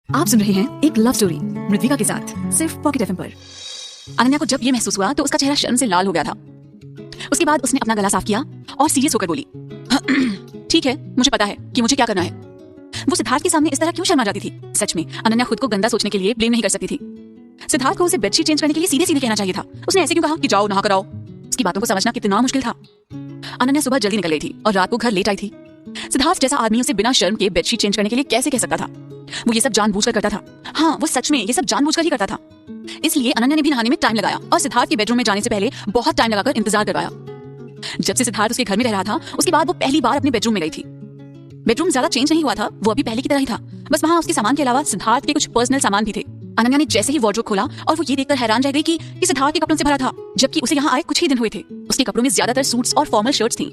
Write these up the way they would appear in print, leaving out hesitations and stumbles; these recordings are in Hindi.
आप सुन रहे हैं एक लव स्टोरी मृदविका के साथ सिर्फ पॉकेट एफएम पर। अनन्या को जब ये महसूस हुआ तो उसका चेहरा शर्म से लाल हो गया था। उसके बाद उसने अपना गला साफ किया और सीरियस होकर बोली, ठीक है, मुझे पता है कि मुझे क्या करना है। वो सिद्धार्थ के सामने इस तरह क्यों शर्मा जाती थी? सच में अनन्या खुद को गंदा सोचने के लिए ब्लेम नहीं कर सकती थी। सिद्धार्थ को उसे बेडशीट चेंज करने के लिए सीधे सीधे कहना चाहिए था। उसने ऐसे क्यों कहा कि जाओ नहा कर आओ? उसकी बातों को समझना कितना मुश्किल था। अनन्या सुबह जल्दी निकल गई थी और रात को घर लेट आई थी। सिद्धार्थ जैसा आदमी उसे बिना शर्म के बेडशीट चेंज करने के लिए कैसे कह सकता था? वो ये सब जानबूझकर करता था। हाँ, वो सच में ये सब जानबूझकर ही करता था। इसलिए अनन्या ने भी नहाने में टाइम लगाया और सिद्धार्थ के बेडरूम में जाने से पहले बहुत टाइम लगाकर इंतजार करवाया। जब से सिद्धार्थ उसके घर में रह रहा था, उसके बाद वो पहली बार अपने बेडरूम में गई थी। बेडरूम ज्यादा चेंज नहीं हुआ था, वो अभी पहले की तरह ही था। बस वहाँ उसके सामान के अलावा सिद्धार्थ के कुछ पर्सनल सामान भी थे। अनन्या ने जैसे ही वार्डरोब खोला और वो ये देखकर हैरान रह गई कि सिद्धार्थ के कपड़ों से भरा था, जबकि उसे यहाँ आए कुछ ही दिन हुए थे। उसके कपड़ों में ज्यादातर सूट्स और फॉर्मल शर्ट्स थी।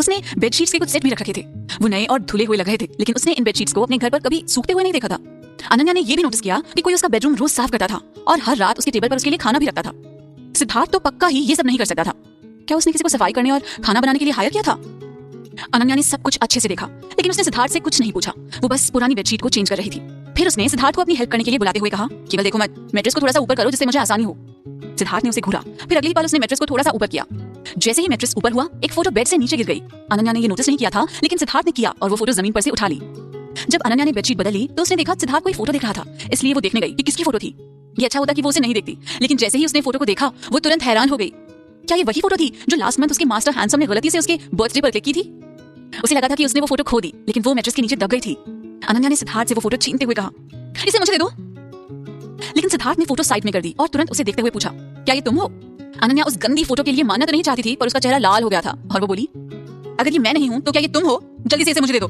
उसने बेडशीट्स के कुछ सेट भी रख रखे थे। वो नए और धुले हुए लग रहे थे, लेकिन उसने इन बेडशीट्स को अपने घर पर कभी सूखते हुए नहीं देखा था। अनन्या ने ये भी नोटिस किया कि कोई उसका बेडरूम रोज साफ करता था और हर रात उसके टेबल पर उसके लिए खाना भी रखता था। सिद्धार्थ तो पक्का ही ये सब नहीं कर सकता था। क्या उसने किसी को सफाई करने और खाना बनाने के लिए हायर किया था? अनन्या ने सब कुछ अच्छे से देखा, लेकिन उसने सिद्धार्थ से कुछ नहीं पूछा। वो बस पुरानी बेडशीट को चेंज कर रही थी। फिर उसने सिद्धार्थ को अपनी हेल्प करने के लिए बुलाते हुए कहा, केवल देखो मत, मैट्रेस को थोड़ा सा ऊपर करो जिससे मुझे आसानी हो। सिद्धार्थ ने उसे घूरा, फिर अगली बार उसने मैट्रेस को थोड़ा सा ऊपर किया। जैसे ही मैट्रेस ऊपर हुआ, एक फोटो बेड से नीचे गिर गई। अनन्या ने ये नोटिस नहीं किया था, लेकिन सिद्धार्थ ने किया और वो फोटो जमीन पर से उठा ली। जब अनन्या ने बेडशीट बदली तो उसने देखा सिद्धार्थ कोई फोटो देख रहा था, इसलिए वो देखने गई कि किसकी फोटो थी। ये अच्छा होता कि वो उसे नहीं देखती, लेकिन जैसे ही उसने फोटो को देखा, वो तुरंत हैरान हो गई। क्या ये वही फोटो थी जो लास्ट मंथ उसके मास्टर हैंडसम ने गलती से उसके बर्थडे पर क्लिक की थी? उसे लगा था कि उसने वो फोटो खो दी, लेकिन वो मैट्रेस के नीचे दब गई थी। अनन्या ने सिद्धार्थ से वो फोटो छीनते हुए कहा, इसे मुझे दे दो। लेकिन सिद्धार्थ ने फोटो साइड में कर दी और तुरंत उसे देखते हुए पूछा, क्या ये तुम हो? अनन्या उस गंदी फोटो के लिए मानना तो नहीं चाहती थी, पर उसका चेहरा लाल हो गया था और वो बोली, अगर ये मैं नहीं हूं तो क्या ये तुम हो? जल्दी से इसे मुझे दे दो।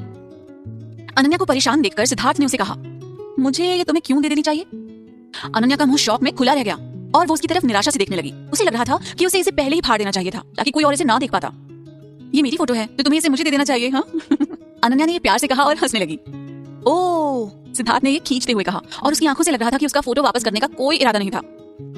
अनन्या को परेशान देखकर सिद्धार्थ ने उसे कहा, मुझे ये तुम्हें क्यों दे देनी चाहिए? अनन्या का मुंह शॉक में खुला रह गया और वो उसकी तरफ निराशा से देखने लगी। उसे लग रहा था कि उसे इसे पहले ही फाड़ देना चाहिए था, ताकि कोई और इसे ना देख पाता। ये मेरी फोटो है तो तुम्हें इसे मुझे दे देना चाहिए, हाँ? अनन्या ने ये प्यार से कहा और हंसने लगी। ओह, सिद्धार्थ ने ये खींचते हुए कहा और उसकी आंखों से लग रहा था कि उसका फोटो वापस करने का कोई इरादा नहीं था।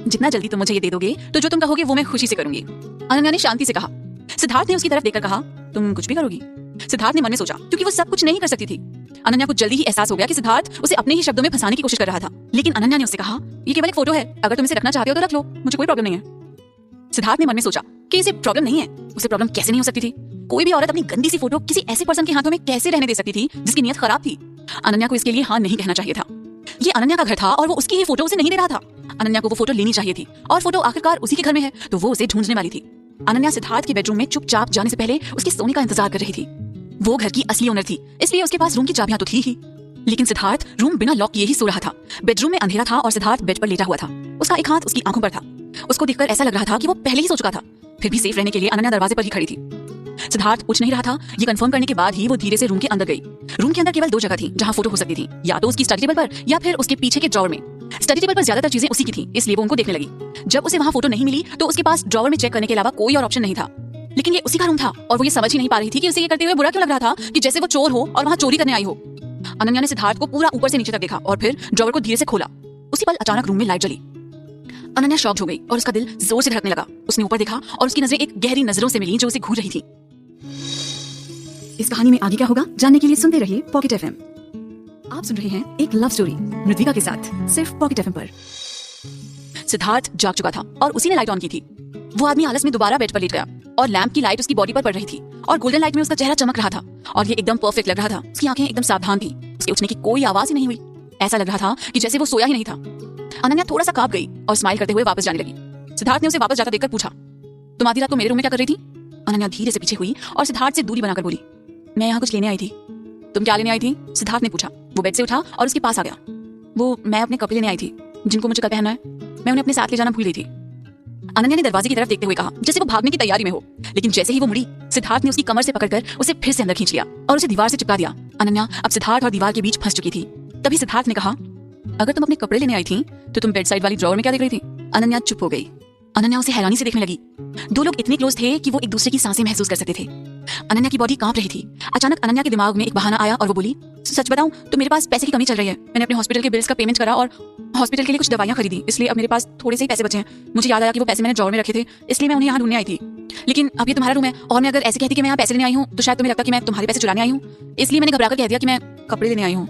जितना जल्दी तुम मुझे ये दे दोगे तो जो तुम कहोगे वो मैं खुशी से करूंगी, अनन्या ने शांति से कहा। सिद्धार्थ ने उसकी तरफ देखकर कहा, तुम कुछ भी करोगी? सिद्धार्थ ने मन में सोचा, क्योंकि वो सब कुछ नहीं कर सकती थी। अनन्या को जल्दी ही एहसास हो गया कि सिद्धार्थ उसे अपने ही शब्दों में फंसाने की कोशिश कर रहा था। लेकिन अनन्या ने उससे कहा, ये केवल एक फोटो है, अगर तुम इसे रखना चाहते हो तो रख लो, मुझे कोई प्रॉब्लम नहीं है। सिद्धार्थ ने मन में सोचा कि इसे प्रॉब्लम नहीं है। उसे प्रॉब्लम कैसे नहीं हो सकती थी? कोई भी औरत अपनी गंदी सी फोटो किसी ऐसे पर्सन के हाथों में कैसे रहने दे सकती थी जिसकी नीयत खराब थी? अनन्या को इसके लिए हाँ नहीं कहना चाहिए था। ये अनन्या का घर था और वो उसकी ही फोटो उसे नहीं दे रहा था। अनन्या को वो फोटो लेनी चाहिए थी और फोटो आखिरकार उसी के घर में है तो वो उसे ढूंढने वाली थी। अनन्या सिद्धार्थ के बेडरूम में चुपचाप जाने से पहले उसके सोने का इंतजार कर रही थी। वो घर की असली ओनर थी, इसलिए उसके पास रूम की चाबियां तो थी ही। लेकिन सिद्धार्थ रूम बिना लॉक किए ही सो रहा था। बेडरूम में अंधेरा था और सिद्धार्थ बेड पर लेटा हुआ था। उसका एक हाथ उसकी आंखों पर था। उसको देखकर ऐसा लग रहा था कि वो पहले ही सो चुका था। फिर भी सेफ रहने के लिए अनन्या दरवाजे पर ही खड़ी थी। सिद्धार्थ उठ नहीं रहा था। ये कंफर्म करने के बाद ही वो धीरे से रूम के अंदर गई। रूम के अंदर केवल दो जगह थी जहां फोटो हो सकती थी, या तो उसकी स्टडी टेबल पर या फिर उसके पीछे के ड्रॉवर में। स्टडी टेबल पर ज्यादातर चीजें उसी की थी, इसलिए वो उनको देखने लगी। जब उसे वहां फोटो नहीं मिली तो उसके पास ड्रॉवर में चेक करने के अलावा कोई और ऑप्शन नहीं था। लेकिन ये उसी का रूम था और वो ये समझ ही नहीं पा रही थी कि उसे ये करते हुए बुरा क्यों लग रहा था, कि जैसे वो चोर हो और वहां चोरी करने आई हो। अनन्या ने सिद्धार्थ को पूरा ऊपर से नीचे तक देखा और फिर ड्रॉवर को धीरे से खोला। उसी पल अचानक रूम में लाइट जली। अनन्या शॉक हो गई और उसका दिल जोर से धड़कने लगा। उसने ऊपर देखा और उसकी नजरें एक गहरी नजरों से मिली जो उसे घूर रही थी। इस कहानी में आगे क्या होगा जानने के लिए सुनते रहिए पॉकेट एफएम। आप सुन रहे हैं एक लव स्टोरी मृदविका के साथ सिर्फ पॉकेट एफएम पर। सिद्धार्थ जाग चुका था और उसी ने लाइट ऑन की थी। वो आदमी आलस में दोबारा बेड पर लेट गया और लैंप की लाइट उसकी बॉडी पर पड़ रही थी और गोल्डन लाइट में उसका चेहरा चमक रहा था और ये एकदम परफेक्ट लग रहा था। उसकी आंखें एकदम सावधान थी। उसके उठने की कोई आवाज ही नहीं हुई। ऐसा लग रहा था कि जैसे वो सोया ही नहीं था। अनन्या थोड़ा सा कांप गई और स्माइल करते हुए वापस जाने लगी। सिद्धार्थ ने उसे वापस जाता देखकर पूछा, तुम आधी रात को मेरे रूम में क्या कर रही थी? अनन्या धीरे से पीछे हुई और सिद्धार्थ से दूरी बनाकर बोली, मैं यहाँ कुछ लेने आई थी। तुम क्या लेने आई थी? सिद्धार्थ ने पूछा। वो बेड से उठा और उसके पास आ गया। मैं अपने कपड़े लेने आई थी जिनको मुझे कल पहनना है। मैं उन्हें अपने साथ ले जाना भूल गई थी। अनन्या ने दरवाजे की तरफ देखते हुए कहा, जैसे वो भागने की तैयारी में हो। लेकिन जैसे ही वो मुड़ी, सिद्धार्थ ने उसकी कमर से पकड़कर उसे फिर से अंदर खींच लिया और उसे दीवार से चिपका दिया। अनन्या अब सिद्धार्थ और दीवार के बीच फंस चुकी थी। तभी सिद्धार्थ ने कहा, अगर तुम अपने कपड़े लेने आई थी तो तुम बेड साइड वाली ड्रॉवर में क्या देख रही थी? अनन्या चुप हो गई। अनन्या उसे हैरानी से देखने लगी। दो लोग इतने क्लोज थे कि वो एक दूसरे की सांसें महसूस कर सकते थे। अनन्या की बॉडी कांप रही थी। अचानक अनन्या के दिमाग में एक बहाना आया और वो बोली, सच बताऊं तो मेरे पास पैसे की कमी चल रही है। मैंने अपने हॉस्पिटल के बिल्स का पेमेंट करा और हॉस्पिटल के लिए कुछ दवाइयां खरीदी, इसलिए अब मेरे पास थोड़े से ही पैसे बचे हैं। मुझे याद आया कि वो पैसे मैंने ड्रॉवर में रखे थे, इसलिए मैं उन्हें यहाँ ढूंढने आई थी। लेकिन अब ये तुम्हारा रूम है और मैं अगर ऐसे कहती कि मैं यहाँ पैसे लेने आई हूँ तो शायद तुम्हें लगता कि मैं तुम्हारे पैसे चुराने आई हूँ, इसलिए मैंने घबराकर कह दिया कि मैं कपड़े लेने आई हूँ।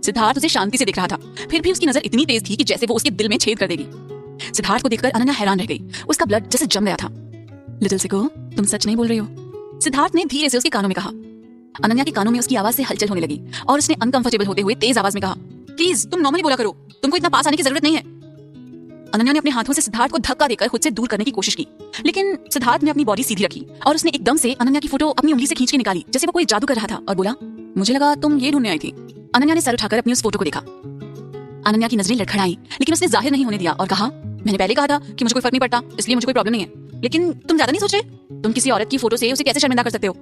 सिद्धार्थ उसे शांति से देख रहा था, फिर भी उसकी नजर इतनी तेज थी कि जैसे वो उसके दिल में छेद कर देगी। सिद्धार्थ को देखकर अनन्या हैरान रह गई। उसका ब्लड जैसे जम गया था। लिटिल सिको, तुम सच नहीं बोल रही हो? सिद्धार्थ ने धीरे से उसके कानों में कहा। अनन्या के कानों में उसकी आवाज से हलचल होने लगी और उसने अनकंफर्टेबल होते हुए तेज आवाज में कहा, प्लीज तुम नॉर्मली बोला करो, तुमको इतना पास आने की जरूरत नहीं है। अनन्या ने अपने हाथों से सिद्धार्थ को धक्का देकर खुद से दूर करने की कोशिश की, लेकिन सिद्धार्थ ने अपनी बॉडी सीधी रखी और उसने एकदम से अनन्या की फोटो अपनी उंगली से खींच के निकाली, जैसे वो कोई जादू कर रहा था, और बोला, मुझे लगा तुम ये ढूंढने आई थी। अनन्या ने सर उठाकर अपनी उस फोटो को देखा। अनन्या की नजरें लड़खड़ाई, लेकिन उसने जाहिर नहीं होने दिया और कहा, मैंने पहले कहा था कि मुझे कोई फर्क नहीं पड़ता, इसलिए मुझे कोई प्रॉब्लम नहीं है, लेकिन तुम ज्यादा नहीं सोच रहे? तुम किसी औरत की फोटो से उसे कैसे शर्मिंदा कर सकते हो?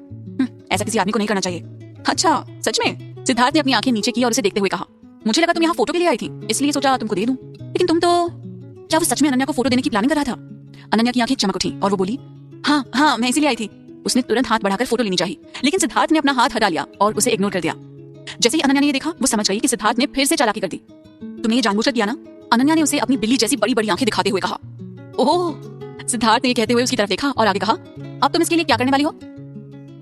ऐसा किसी आदमी को नहीं करना चाहिए। अच्छा, सच में? सिद्धार्थ ने अपनी आंखें नीचे की और उसे देखते हुए कहा, मुझे लगा तुम यहाँ फोटो के लिए आई थी, इसलिए सोचा तुमको दे दूं। लेकिन तुम तो, क्या वो सच में अनन्या को फोटो देने की प्लानिंग कर रहा था? अनन्या की आंखें चमक उठी और वो बोली, हाँ हाँ, मैं इसीलिए आई थी। उसने तुरंत हाथ बढ़ाकर फोटो लेनी चाहिए, लेकिन सिद्धार्थ ने अपना हाथ हटा लिया और उसे इग्नोर कर दिया। जैसे ही अनन्या ने ये देखा, वो समझ गई कि सिद्धार्थ ने फिर से चालाकी कर दी। तुमने ये जानबूझकर किया ना? अनन्या ने उसे अपनी बिल्ली जैसी बड़ी बड़ी आंखें दिखाते हुए कहा। ओह, सिद्धार्थ ने ये कहते हुए उसकी तरफ देखा और आगे कहा, अब तुम इसके लिए क्या करने वाली हो?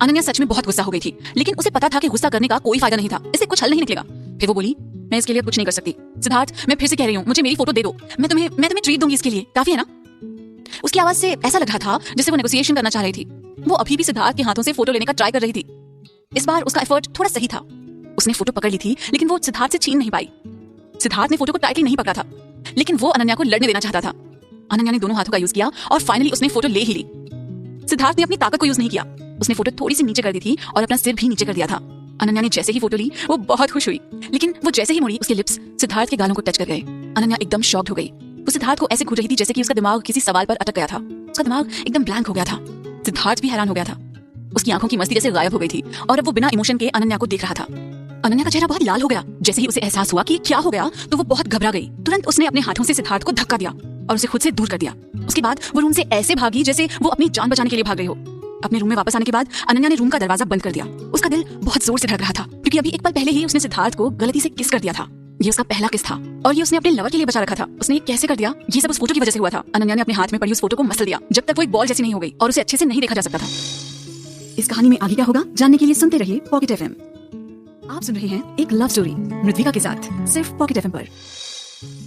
अनन्या सच में बहुत गुस्सा हो गई थी, लेकिन उसे पता था कि गुस्सा करने का कोई फायदा नहीं था, इससे कुछ हल नहीं निकलेगा। फिर वो बोली, मैं इसके लिए कुछ नहीं कर सकती। सिद्धार्थ, मैं फिर से कह रही हूँ, मुझे मेरी फोटो दे दो, मैं तुम्हें ट्रीट दूंगी, इसके लिए काफी है ना? उसकी आवाज से ऐसा लग रहा था जैसे वो नेगोशिएशन करना चाह रही थी। वो अभी भी सिद्धार्थ के हाथों से फोटो लेने का ट्राई कर रही थी। इस बार उसका एफर्ट थोड़ा सही था। उसने फोटो पकड़ ली थी, लेकिन वो सिद्धार्थ से छीन नहीं पाई। सिद्धार्थ ने फोटो को टाइटली नहीं पकड़ा था, लेकिन वो अनन्या को लड़ने देना चाहता था। अनन्या ने दोनों हाथों का यूज किया और फाइनली उसने फोटो ले ही ली। सिद्धार्थ ने अपनी ताकत को यूज नहीं किया। उसने फोटो थोड़ी सी नीचे कर दी थी और अपना सिर भी नीचे कर दिया था। अनन्या ने जैसे ही फोटो ली, वो बहुत खुश हुई, लेकिन वो जैसे ही मुड़ी, उसके लिप्स सिद्धार्थ के गालों को टच कर गए। अनन्या एकदम शॉक्ड हो गई। वो सिद्धार्थ को ऐसे घूर रही थी जैसे कि उसका दिमाग किसी सवाल पर अटक गया था। उसका दिमाग एकदम ब्लैंक हो गया था। सिद्धार्थ भी हैरान हो गया था। उसकी आंखों की मस्ती जैसे गायब हो गई थी और अब वो बिना इमोशन के अनन्या को देख रहा था। अनन्या का चेहरा बहुत लाल हो गया। जैसे ही उसे एहसास हुआ कि क्या हो गया, तो वो बहुत घबरा गई। तुरंत उसने अपने हाथों से सिद्धार्थ को धक्का दिया और उसे खुद से दूर कर दिया। उसके बाद वो रूम से ऐसे भागी जैसे वो अपनी जान बचाने के लिए भाग रही हो। अपने रूम में वापस आने के बाद अनन्या ने रूम का दरवाजा बंद कर दिया। उसका दिल बहुत जोर से धड़क रहा था, क्योंकि अभी एक पल पहले ही उसने सिद्धार्थ को गलती से किस कर दिया था। ये उसका पहला किस था और ये उसने अपने लवर के लिए बचा रखा था। उसने ये कैसे कर दिया? ये सब उस फोटो की वजह से हुआ था। अनन्या ने अपने हाथ में पड़ी उस फोटो को मसल दिया जब तक वो एक बॉल जैसी नहीं हो गई और उसे अच्छे से नहीं देखा जा सकता था। इस कहानी में आगे क्या होगा जानने के लिए सुनते रहिए पॉकेट एफएम। आप सुन रहे हैं एक लव स्टोरी मृद्विका के साथ, सिर्फ पॉकेट एफएम पर।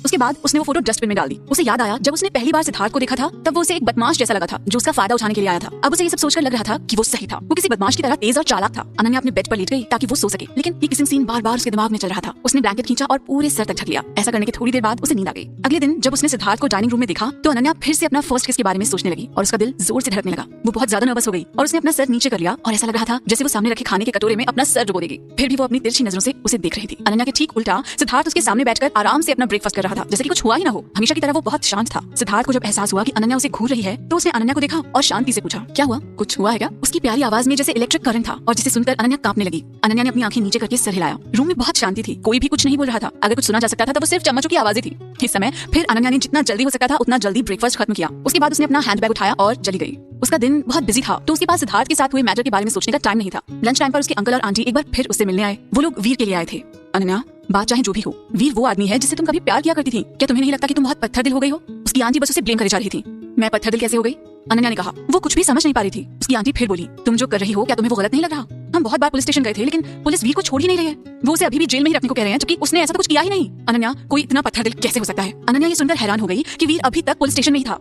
उसके बाद उसने वो फोटो डस्टबिन में डाल दी। उसे याद आया, जब उसने पहली बार सिद्धार्थ को देखा था, तब वो उसे एक बदमाश जैसा लगा था जो उसका फायदा उठाने के लिए आया था। अब उसे ये सब सोचकर लग रहा था कि वो सही था। वो किसी बदमाश की तरह तेज और चालाक था। अनन्या अपने बेड पर लेट गई ताकि वो सो सके, लेकिन ये किसिंग सीन बार बार उसके दिमाग में चल रहा था। उसने ब्लैंकेट खींचा और पूरे सर तक ढक लिया। ऐसा करने के थोड़ी देर बाद उसे नींद आ गई। अगले दिन जब उसने सिद्धार्थ को डाइनिंग रूम में देखा, तो अनन्या फिर से अपना फर्स्ट किस के बारे में सोचने लगी और उसका दिल जोर से धड़कने लगा। वो बहुत ज्यादा नर्वस हो गई और उसने अपना सर नीचे कर लिया और ऐसा लग रहा था जैसे वो सामने रखे खाने के कटोरे में अपना सर डुबो देगी। फिर भी वो अपनी तिरछी नजरों से उसे देख रही थी। अनन्या के ठीक उल्टा सिद्धार्थ उसके सामने बैठकर आराम से अपना ब्रेकफास्ट कर रहा था, जैसे कि कुछ हुआ ही ना हो। हमेशा की तरह वो बहुत शांत था। सिद्धार्थ को जब एहसास हुआ कि अनन्या उसे घूर रही है, तो उसने अनन्या को देखा और शांति से पूछा, क्या हुआ? कुछ हुआ है क्या? उसकी प्यारी आवाज में जैसे इलेक्ट्रिक करंट था और जिसे सुनकर अनन्या कांपने लगी। अनन्या ने अपनी आंखें नीचे करके सर हिलाया। रूम में बहुत शांति थी, कोई भी कुछ नहीं बोल रहा था। अगर कुछ सुना जा सकता था तो वो सिर्फ चम्मचों की आवाजें थी। इस समय फिर अनन्या ने जितना जल्दी हो सकता था उतना जल्दी ब्रेकफास्ट खत्म किया। उसके बाद उसने अपना हैंडबैग उठाया और चली गई। उसका दिन बहुत बिजी था, तो उसके पास सिद्धार्थ के साथ हुए मैटर के बारे में सोचने का टाइम नहीं था। लंच टाइम पर उसके अंकल और आंटी एक बार फिर उससे मिलने आए। वो लोग वीर के लिए आए थे। अनन्या, बात चाहे जो भी हो, वीर वो आदमी है जिससे तुम कभी प्यार किया करती थी। क्या तुम्हें नहीं लगता कि तुम बहुत पत्थर दिल हो गई हो? उसकी आंटी बस उसे ब्लेम करे जा रही थी। मैं पत्थर दिल कैसे हो गई? अनन्या ने कहा। वो कुछ भी समझ नहीं पा रही थी। उसकी आंटी फिर बोली, तुम जो कर रही हो क्या तुम्हें वो गलत नहीं लग रहा? हम बहुत बार पुलिस स्टेशन गए थे, लेकिन पुलिस वीर को छोड़ ही नहीं रही है। वो उसे अभी भी जेल में ही रखने को कह रहे हैं, जबकि उसने ऐसा तो कुछ किया ही नहीं। अनन्या, कोई इतना पत्थर दिल कैसे हो सकता है? अनन्या ये सुनकर हैरान हो गई कि वीर अभी तक पुलिस स्टेशन में ही था।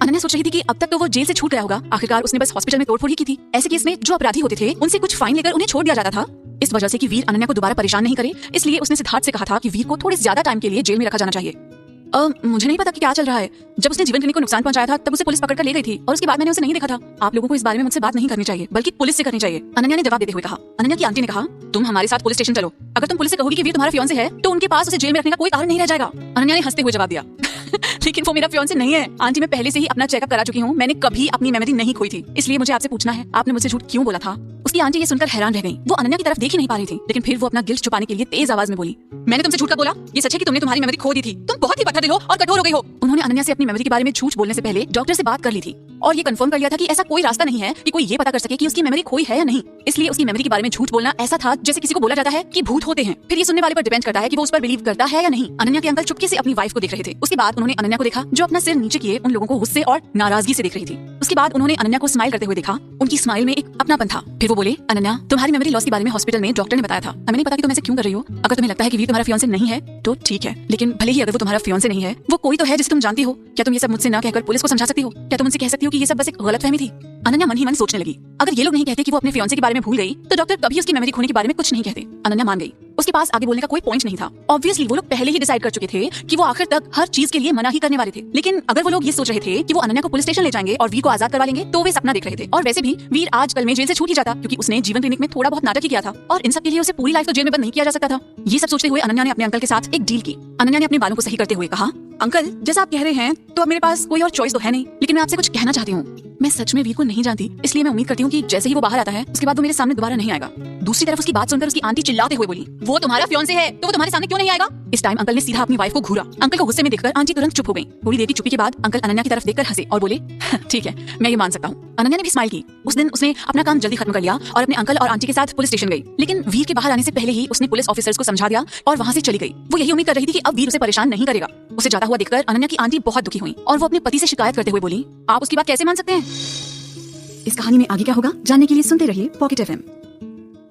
अनन्या सोच रही थी कि अब तक तो वो जेल से छूट गया होगा। आखिरकार उसने बस हॉस्पिटल में तोड़फोड़ ही की थी। ऐसे केस में जो अपराधी होते थे उनसे कुछ फाइन लेकर उन्हें छोड़ दिया जाता था। इस वजह से कि वीर अनन्या को दोबारा परेशान नहीं करे, इसलिए उसने सिद्धार्थ से कहा था कि वीर को थोड़े ज्यादा टाइम के लिए जेल में रखा जाना चाहिए। मुझे नहीं पता कि क्या चल रहा है। जब उसने जीवन क्लिनिक को नुकसान पहुंचाया था, तब उसे पुलिस पकड़कर ले गई थी और उसके बाद मैंने उसे नहीं देखा था। आप लोगों को इस बारे में मुझसे बात नहीं करनी चाहिए, बल्कि पुलिस से करनी चाहिए, अनन्या ने जवाब देते हुए कहा। अनन्या की आंटी ने कहा, तुम हमारे साथ पुलिस स्टेशन चलो। अगर तुम पुलिस से कहोगी कि वीर तुम्हारा फियांसे है, तो उनके पास उसे जेल में रखने का कोई कारण नहीं रह जाएगा। अनन्या ने हंसते हुए जवाब दिया, लेकिन वो मेरा फियांसे नहीं है आंटी। मैं पहले से ही अपना चेकअप करा चुकी हूँ। मैंने कभी अपनी मेमोरी नहीं खोई थी, इसलिए मुझे आपसे पूछना है, आपने मुझसे झूठ क्यों बोला था? उसकी आंटी ये सुनकर हैरान रह गई। वो अनन्या की तरफ देख ही नहीं पा रही थी, लेकिन फिर वो अपना गिल्ट छुपाने के लिए तेज आवाज में बोली, मैंने तुमसे झूठ का बोला? ये सच है कि तुमने तुम्हारी मेमोरी खो दी थी। तुम बहुत ही पत्थर दिल हो और कठोर हो गई हो। उन्होंने अनन्या से अपनी मेमोरी के बारे में झूठ बोलने से पहले डॉक्टर से बात कर ली थी और ये कंफर्म कर लिया था कि ऐसा कोई रास्ता नहीं है कि कोई ये पता कर सके कि उसकी मेमोरी खोई है या नहीं। इसलिए उसकी मेमोरी के बारे में झूठ बोलना ऐसा था जैसे किसी को बोला जाता है कि भूत होते हैं। फिर ये सुनने वाले पर डिपेंड करता है कि वो उस पर बिलीव करता है या नहीं। अनन्या के अंकल चुपके से अपनी वाइफ को देख रहे थे। उसके बाद उन्होंने अनन्या को देखा जो अपना सिर नीचे किए उन लोगों को गुस्से और नाराजगी से देख रही थी। उसके बाद उन्होंने अनन्या को स्माइल करते हुए देखा। उनकी स्माइल में एक अपनापन था। फिर वो बोले, अनन्या तुम्हारी मेमोरी लॉस के बारे में हॉस्पिटल में डॉक्टर ने बताया था। हमें नहीं पता कि तुम ऐसे क्यों कर रही हो। अगर तुम्हें लगता है कि वीर तुम्हारा फियांसे नहीं है तो ठीक है, लेकिन भले ही अगर वो तुम्हारा फियांसे नहीं है, वो कोई तो है जिसे तुम जानती हो। क्या तुम ये सब मुझसे ना कहकर पुलिस को समझा सकती हो? क्या तुम उनसे कह सकती हो कि ये सब बस एक गलतफहमी थी? अनन्या मन ही मन सोचने लगी, अगर ये लोग नहीं कहते कि वो अपने फियांसे के बारे में भूल गई तो डॉक्टर कभी उसकी मेमोरी खोने के बारे में कुछ नहीं कहते। अनन्या मान गई। उसके पास आगे बोलने का कोई पॉइंट नहीं था। ऑब्वियसली वो लोग पहले ही डिसाइड कर चुके थे कि वो आखिर तक हर चीज के लिए मना ही करने वाले थे। लेकिन अगर वो लोग ये सोच रहे थे कि वो अनन्या को पुलिस स्टेशन ले जाएंगे और वीर को आजाद करवा लेंगे तो वे सपना देख रहे थे। और वैसे भी वीर आज कल में जेल से छूट ही जाता, क्योंकि उसने जीवन क्लिनिक में थोड़ा बहुत नाटक ही किया था और इन सब के लिए उसे पूरी लाइफ तो जेल में बंद नहीं किया जा सकता था। ये सब सोचते हुए अनन्या ने अपने अंकल के साथ एक डील की। अनन्या ने अपने बालों को सही करते हुए कहा, अंकल जैसा आप कह रहे हैं तो अब मेरे पास कोई और चॉइस तो है नहीं, लेकिन मैं आपसे कुछ कहना चाहती हूँ। मैं सच में वीर को नहीं जानती, इसलिए मैं उम्मीद करती हूँ कि जैसे ही वो बाहर आता है उसके बाद वो मेरे सामने दोबारा नहीं आएगा। दूसरी तरफ उसकी बात सुनकर उसकी आंटी चिल्लाते हुए बोली, वो तुम्हारा फियांसे है तो वो तुम्हारे सामने क्यों नहीं आएगा? इस टाइम अंकल ने सीधा अपनी वाइफ को घूरा। अंकल को गुस्से में देखकर आंटी तुरंत चुप हो गई। थोड़ी देर की चुप्पी के बाद अंकल अनन्या की तरफ देखकर हंसे और बोले, ठीक है मैं ये मान सकता हूँ। अनन्या ने भी स्माइल की। उस दिन उसने अपना काम जल्दी खत्म कर लिया और अपने अंकल और आंटी के साथ पुलिस स्टेशन गई। लेकिन वीर के बाहर आने से पहले ही उसने पुलिस ऑफिसर्स को समझा दिया और वहाँ से चली गई। वो यही उम्मीद कर रही थी कि अब वीर उसे परेशान नहीं करेगा। उसे जाता हुआ देखकर अनन्या की आंटी बहुत दुखी हुई और वो अपने पति से शिकायत करते हुए बोली, आप उसकी बात कैसे मान सकते हैं? इस कहानी में आगे क्या होगा जानने के लिए सुनते रहिए पॉकेट एफएम।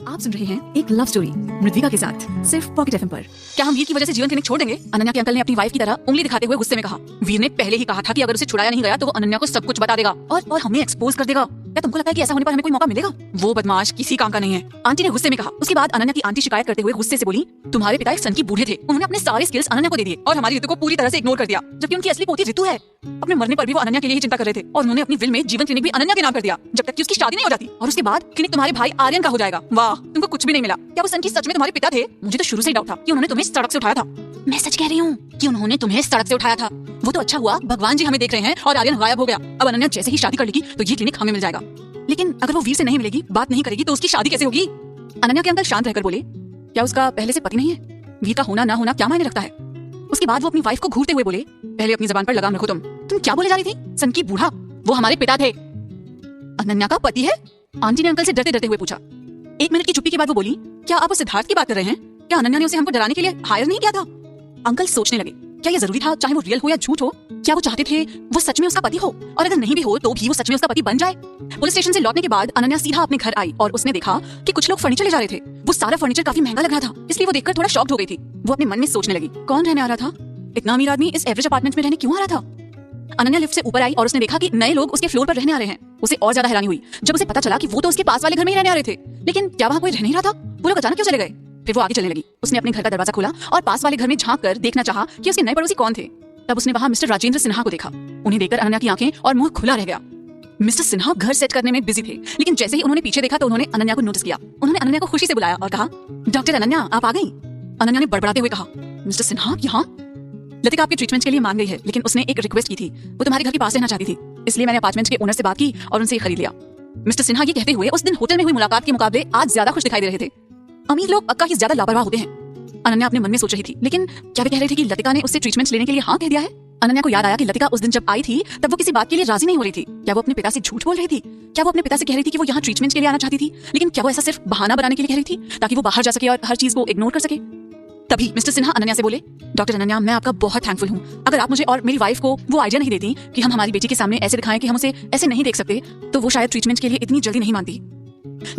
आप सुन रहे हैं एक लव स्टोरी मृदविका के साथ सिर्फ पॉकेट एफएम पर। क्या हम वीर की वजह से जीवन क्लिनिक छोड़ देंगे? अनन्या के अंकल ने अपनी वाइफ की तरह उंगली दिखाते हुए गुस्से में कहा। वीर ने पहले ही कहा था कि अगर उसे छुड़ाया नहीं गया तो वो अनन्या को सब कुछ बता देगा और हमें एक्सपोज कर देगा। क्या तुमको लगता है कि ऐसा होने पर हमें कोई मौका मिलेगा? वो बदमाश किसी काम का नहीं है, आंटी ने गुस्से में कहा। उसके बाद अनन्या की आंटी शिकायत करते हुए गुस्से से बोली, तुम्हारे पिता एक सनकी बूढ़े थे, उन्होंने अपने सारे स्किल्स अनन्या को दे दिए और हमारी ऋतु को पूरी तरह से इग्नोर कर दिया, जबकि उनकी असली पोती ऋतु है। अपने मरने पर भी वो अनन्या के लिए ही चिंता कर रहे थे और उन्होंने अपनी विल में जीवन क्लिनिक भी अनन्या के नाम कर दिया जब तक कि उसकी शादी नहीं हो जाती। और उसके बाद क्लिनिक तुम्हारे भाई आर्यन का हो जाएगा। वाह, तुमको कुछ भी नहीं मिला। क्या वो सनकी सच में तुम्हारे पिता थे? मुझे तो शुरू से ही डाउट था कि उन्होंने तुम्हें सड़क से उठाया था। मैं सच कह रही हूँ कि उन्होंने तुम्हें सड़क से उठाया था। वो तो अच्छा हुआ भगवान जी हमें देख रहे हैं और आर्यन गायब हो गया। अब अनन्या जैसे ही शादी कर लेगी तो ये क्लिनिक हमें मिल जाएगा। लेकिन अगर वो वीर से नहीं मिलेगी, बात नहीं करेगी तो उसकी शादी कैसे होगी? अनन्या के अंकल शांत रहकर बोले, क्या उसका पहले से पति नहीं है? वीर का होना ना होना क्या मायने रखता है? उसके बाद वो अपनी वाइफ को घूरते हुए बोले, पहले अपनी जबान पर लगाम रखो। तुम क्या बोले जा रही थी? सनकी बूढ़ा, वो हमारे पिता थे। अनन्या का पति है? आंटी ने अंकल से डरते डरते हुए पूछा। 1 मिनट की चुप्पी के बाद वो बोली, क्या आप उस सिद्धार्थ की बात कर रहे हैं? क्या अनन्या ने उसे हमको डराने के लिए हायर नहीं किया था? अंकल सोचने लगे, क्या ये जरूरी था, चाहे वो रियल हो या झूठ हो? क्या वो चाहते थे वो सच में उसका पति हो, और अगर नहीं भी हो तो भी वो सच में उसका पति बन जाए? पुलिस स्टेशन से लौटने के बाद अनन्या सीधा अपने घर आई और उसने देखा कि कुछ लोग फर्नीचर ले जा रहे थे। वो सारा फर्नीचर काफी महंगा लग रहा था, इसलिए वो देखकर थोड़ा शॉक्ड हो गई थी। वो अपने मन में सोचने लगी, कौन रहने आ रहा था? इतना अमीर आदमी इस एवरेज अपार्टमेंट में रहने क्यों आ रहा था? अनन्या लिफ्ट से ऊपर आई और उसने देखा कि नए लोग उसके फ्लोर पर रहने आ रहे हैं। उसे और ज्यादा हैरानी हुई जब उसे पता चला कि वो तो उसके पास वाले घर में ही रहने आ रहे थे। लेकिन क्या वहाँ कोई रह नहीं रहा था? वो लोग अचानक क्यों चले गए? फिर वो आगे चलने लगी। उसने अपने घर का दरवाजा खोला और पास वाले घर में झांक कर देखना चाहा कि उसके नए पड़ोसी कौन थे। तब उसने वहाँ मिस्टर राजेंद्र सिन्हा को देखा। उन्हें देखकर अनन्या की आंखें और मुंह खुला रह गया। मिस्टर सिन्हा घर सेट करने में बिजी थे, लेकिन जैसे ही उन्होंने पीछे देखा तो उन्होंने अनन्या को नोटिस किया। उन्होंने अनन्या को खुशी से बुलाया और कहा, डॉक्टर अनन्या आप आ गई। अनन्या ने बड़बड़ाते हुए कहा, मिस्टर सिन्हा यहाँ? लतिका आपके ट्रीटमेंट के लिए मान गई है, लेकिन उसने एक रिक्वेस्ट की थी। वो तुम्हारे घर के पास रहना चाहती थी, इसलिए मैंने अपार्टमेंट के ओनर से बात की और उनसे खरीद लिया। मिस्टर सिन्हा ये कहते हुए उस दिन होटल में हुई मुलाकात के मुकाबले आज ज्यादा खुश दिखाई दे रहे थे। अमीर लोग पक्का ही ज्यादा लापरवाह होते हैं, अनन्या अपने मन में सोच रही थी। लेकिन क्या वे कह रहे थे कि लतिका ने उससे ट्रीटमेंट लेने के लिए हाँ कह दिया है? अनन्या को याद आया कि लतिका उस दिन जब आई थी तब वो किसी बात के लिए राजी नहीं हो रही थी। क्या वो अपने पिता से झूठ बोल रही थी? क्या वो अपने पिता से कह रही थी कि वो यहाँ ट्रीटमेंट के लिए आना चाहती थी? लेकिन क्या वो ऐसा सिर्फ बहाना बनाने के लिए कह रही थी ताकि वो बाहर जा सके और हर चीज को इग्नोर कर सके? तभी मिस्टर सिन्हा अनन्या से बोले, डॉक्टर अनन्या मैं आपका बहुत थैंकफुल हूँ। अगर आप मुझे और मेरी वाइफ को वो आइडिया नहीं देती कि हम हमारी बेटी के सामने ऐसे दिखाएं कि हम उसे ऐसे नहीं देख सकते, तो वो शायद ट्रीटमेंट के लिए इतनी जल्दी नहीं मानती।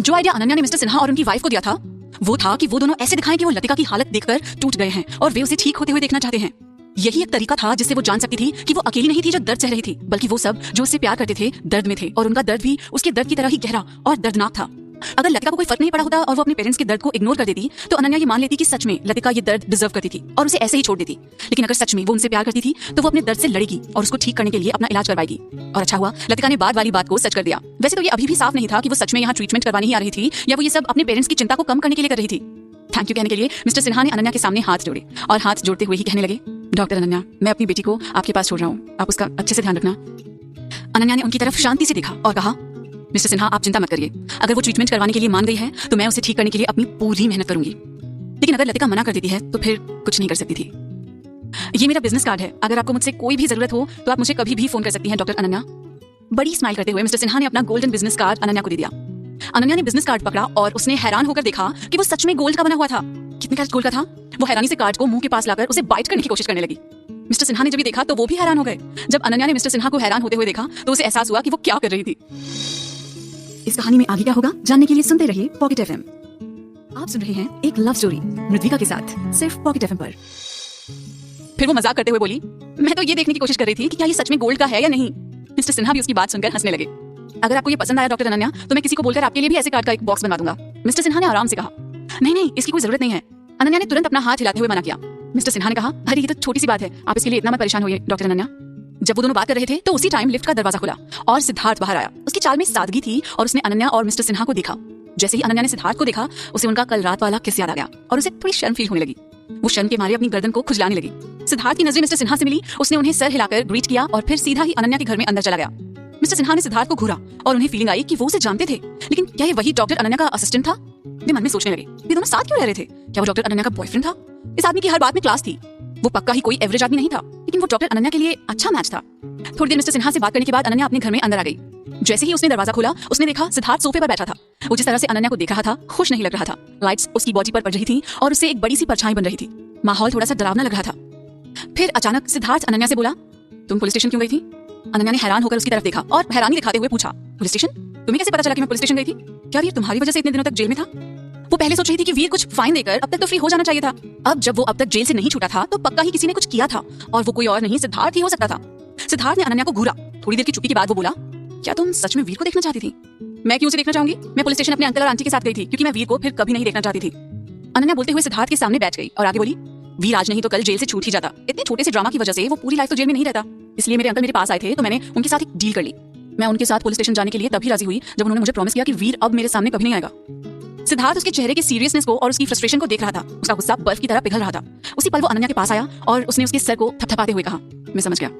जो आइडिया अनन्या ने मिस्टर सिन्हा और उनकी वाइफ को दिया था वो था कि वो दोनों ऐसे दिखाएं कि वो लतिका की हालत देखकर टूट गए हैं और वे उसे ठीक होते हुए देखना चाहते हैं। यही एक तरीका था जिससे वो जान सकती थी कि वो अकेली नहीं थी जो दर्द सह रही थी, बल्कि वो सब जो उससे प्यार करते थे दर्द में थे और उनका दर्द भी उसके दर्द की तरह ही गहरा और दर्दनाक था। अगर लतिका को कोई फर्क नहीं पड़ा होता और वो अपने पेरेंट्स के दर्द को इग्नोर कर देती तो अनन्या ये मान लेती कि सच में लतिका ये दर्द डिजर्व करती थी और उसे ऐसे ही छोड़ देती। लेकिन अगर सच में वो उनसे प्यार करती थी तो वो अपने दर्द से लड़ेगी और उसको ठीक करने के लिए अपना इलाज करवाएगी। और अच्छा हुआ लतिका ने बाद वाली बात को सच कर दिया। वैसे तो ये अभी भी साफ नहीं था कि वो सच में यहाँ ट्रीटमेंट करवाने ही आ रही थी या वो ये सब अपने पेरेंट्स की चिंता को कम करने के लिए कर रही थी। थैंक यू कहने के लिए मिस्टर सिन्हा ने अनन्या के सामने हाथ जोड़े और हाथ जोड़ते हुए ही कहने लगे, डॉक्टर अनन्या मैं अपनी बेटी को आपके पास छोड़ रहा हूँ, आप उसका अच्छे से ध्यान रखना। अनन्या ने उनकी तरफ शांति से देखा और कहा, मिस्टर सिन्हा आप चिंता मत करिए, अगर वो ट्रीटमेंट करवाने के लिए मान गई है तो मैं उसे ठीक करने के लिए अपनी पूरी मेहनत करूंगी। लेकिन अगर लतिका मना कर देती है तो फिर कुछ नहीं कर सकती थी। ये मेरा बिजनेस कार्ड है, अगर आपको मुझसे कोई भी जरूरत हो तो आप मुझे कभी भी फोन कर सकती हैं डॉक्टर अनन्या। बड़ी स्माइल करते हुए मिस्टर सिन्हा ने अपना गोल्डन बिजनेस कार्ड अनन्या को दे दिया। अनन्या ने बिजनेस कार्ड पकड़ा और उसने हैरान होकर देखा कि वो सच में गोल्ड का बना हुआ था। कितने कैरेट गोल्ड का था? वो हैरानी से कार्ड को मुंह के पास लाकर उसे बाइट करने की कोशिश करने लगी। मिस्टर सिन्हा ने जब ये देखा तो वो भी हैरान हो गए। जब अनन्या ने मिस्टर सिन्हा को हैरान होते हुए देखा तो उसे एहसास हुआ कि वो क्या कर रही थी। इस कहानी में आगे क्या होगा जानने के लिए सुनते रहिए पॉकेट एफएम। आप सुन रहे हैं एक लव स्टोरी मृद्विका के साथ सिर्फ पॉकेट एफएम पर। फिर वो मजाक करते हुए बोली, मैं तो ये देखने की कोशिश कर रही थी कि क्या ये सच में गोल्ड का है या नहीं। मिस्टर सिन्हा भी उसकी बात सुनकर हंसने लगे। अगर आपको ये पसंद आया डॉक्टर अनन्या तो मैं किसी को बोलकर आपके लिए भी ऐसे कार्ड का एक बॉक्स बनवा दूंगा। मिस्टर सिन्हा ने आराम से कहा। नहीं, इसकी कोई जरूरत नहीं है। अनन्या ने तुरंत अपना हाथ हिलाते हुए मना किया। मिस्टर सिन्हा ने कहा, अरे ये तो छोटी सी बात है, आप इसके लिए इतना मत परेशान होइए डॉक्टर अनन्या। जब वो दोनों बात कर रहे थे तो उसी टाइम लिफ्ट का दरवाजा खुला और सिद्धार्थ बाहर आया। उसकी चाल में सादगी थी और उसने अनन्या और मिस्टर सिन्हा को देखा। जैसे ही अनन्या ने सिद्धार्थ को देखा उसे उनका कल रात वाला किस्सा याद आ गया और उसे थोड़ी शर्म फील होने लगी। वो शर्म के मारे अपनी गर्दन को खुजलाने लगी। सिद्धार्थ की नजरें मिस्टर सिन्हा से मिली। उसने उन्हें सर हिलाकर ग्रीट किया और फिर सीधा ही अनन्या के घर में अंदर चला गया। मिस्टर सिन्हा ने सिद्धार्थ को घूरा और उन्हें फीलिंग आई कि वो उसे जानते थे, लेकिन क्या ये वही डॉक्टर अनन्या का असिस्टेंट था? वे मन में सोचने लगे, ये दोनों साथ क्यों रह रहे थे? क्या वो डॉक्टर अनन्या का बॉयफ्रेंड था? इस आदमी की हर बात में क्लास थी। वो पक्का ही कोई एवरेज आदमी नहीं था, लेकिन वो डॉक्टर अनन्या के लिए अच्छा मैच था। थोड़ी देर मिस्टर सिन्हा से बात करने के बाद अनन्या अपने घर में अंदर आ गई। जैसे ही उसने दरवाजा खोला उसने देखा सिद्धार्थ सोफे पर बैठा था। वो जिस तरह से अनन्या को देख रहा था खुश नहीं लग रहा था। लाइट्स उसकी बॉडी पर पड़ रही थी और उससे एक बड़ी सी परछाई बन रही थी। माहौल थोड़ा सा डरावना लग रहा था। फिर अचानक सिद्धार्थ अनन्या से बोला, तुम पुलिस स्टेशन क्यों गई थी? अनन्या ने हैरान होकर उसकी तरफ देखा और हैरानी दिखाते हुए पूछा, पुलिस स्टेशन? तुम्हें कैसे पता चला कि मैं पुलिस स्टेशन गई थी? क्या वीर तुम्हारी वजह से इतने दिनों तक जेल में था? वो पहले सोच रही थी कि वीर कुछ फाइन देकर अब तक तो फ्री हो जाना चाहिए था। अब जब वो अब तक जेल से नहीं छूटा था तो पक्का ही किसी ने कुछ किया था और वो कोई और नहीं सिद्धार्थ ही हो सकता था। सिद्धार्थ ने अनन्या को घूरा। थोड़ी देर की चुप्पी के बाद वो बोला, क्या तुम सच में वीर को देखना चाहती थी? मैं क्यों उसे देखना चाहूंगी? मैं पुलिस स्टेशन अपने अंकल और आंटी के साथ गई थी क्योंकि मैं वीर को फिर कभी नहीं देखना चाहती थी। अनन्या बोलते हुए सिद्धार्थ के सामने बैठ गई और आगे बोली, वीर आज नहीं तो कल जेल से छूट ही जाता। इतने छोटे से ड्रामा की वजह से वो पूरी लाइफ तो जेल में नहीं रहता। इसलिए मेरे अंकल मेरे पास आए थे तो मैंने उनके साथ एक डील कर ली। मैं उनके साथ पुलिस स्टेशन जाने के लिए तभी राजी हुई जब उन्होंने मुझे प्रॉमिस किया कि वीर अब मेरे सामने कभी नहीं आएगा। सिद्धार्थ उसके चेहरे की सीरियसनेस को और उसकी फ्रस्ट्रेशन को देख रहा था। उसका गुस्सा बर्फ की तरह पिघल रहा था। उसी पल वो अनन्या के पास आया और उसने उसके सर को थपथपाते हुए कहा, मैं समझ गया।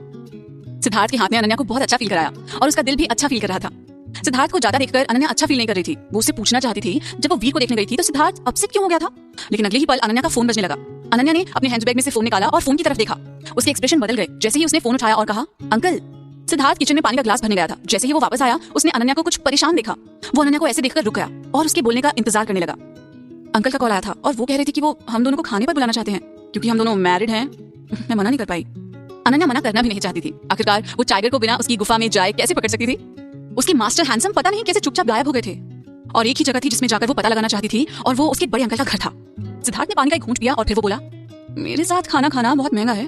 सिद्धार्थ के हाथ ने अनन्या को बहुत अच्छा फील कराया और उसका दिल भी अच्छा फील कर रहा था। सिद्धार्थ को ज्यादा देखकर अनन्या अच्छा फील नहीं कर रही थी। वो उससे पूछना चाहती थी, जब वो वीर को देखने गई थी तो सिद्धार्थ अपसेट क्यों हो गया था? लेकिन अगले ही पल अनन्या का फोन बजने लगा। अनन्या ने अपने हैंडबैग में से फोन निकाला और फोन की तरफ देखा। उसके एक्सप्रेशन बदल गए जैसे ही उसने फोन उठाया और कहा, अंकल। सिद्धार्थ किचन में पानी का ग्लास भरने गया था। जैसे ही वो वापस आया उसने अनन्या को कुछ परेशान देखा। वो अनन्या को ऐसे देखकर रुक गया और उसके बोलने का इंतजार करने लगा। अंकल का कॉल आया था और वो कह रहे थे कि वो हम दोनों को खाने पर बुलाना चाहते हैं क्योंकि हम दोनों मैरिड हैं। मैं मना नहीं कर पाई। अनन्या मना करना भी नहीं चाहती थी। आखिरकार वो टाइगर को बिना उसकी गुफा में जाए कैसे पकड़ सकती थी? उसके मास्टर हैंडसम पता नहीं कैसे चुपचाप गायब हो गए थे और एक ही जगह थी जिसमें जाकर वो पता लगाना चाहती थी और वो उसके बड़े अंकल का घर था। सिद्धार्थ ने पानी का एक घूंट पिया और फिर वो बोला, मेरे साथ खाना खाना बहुत महंगा है।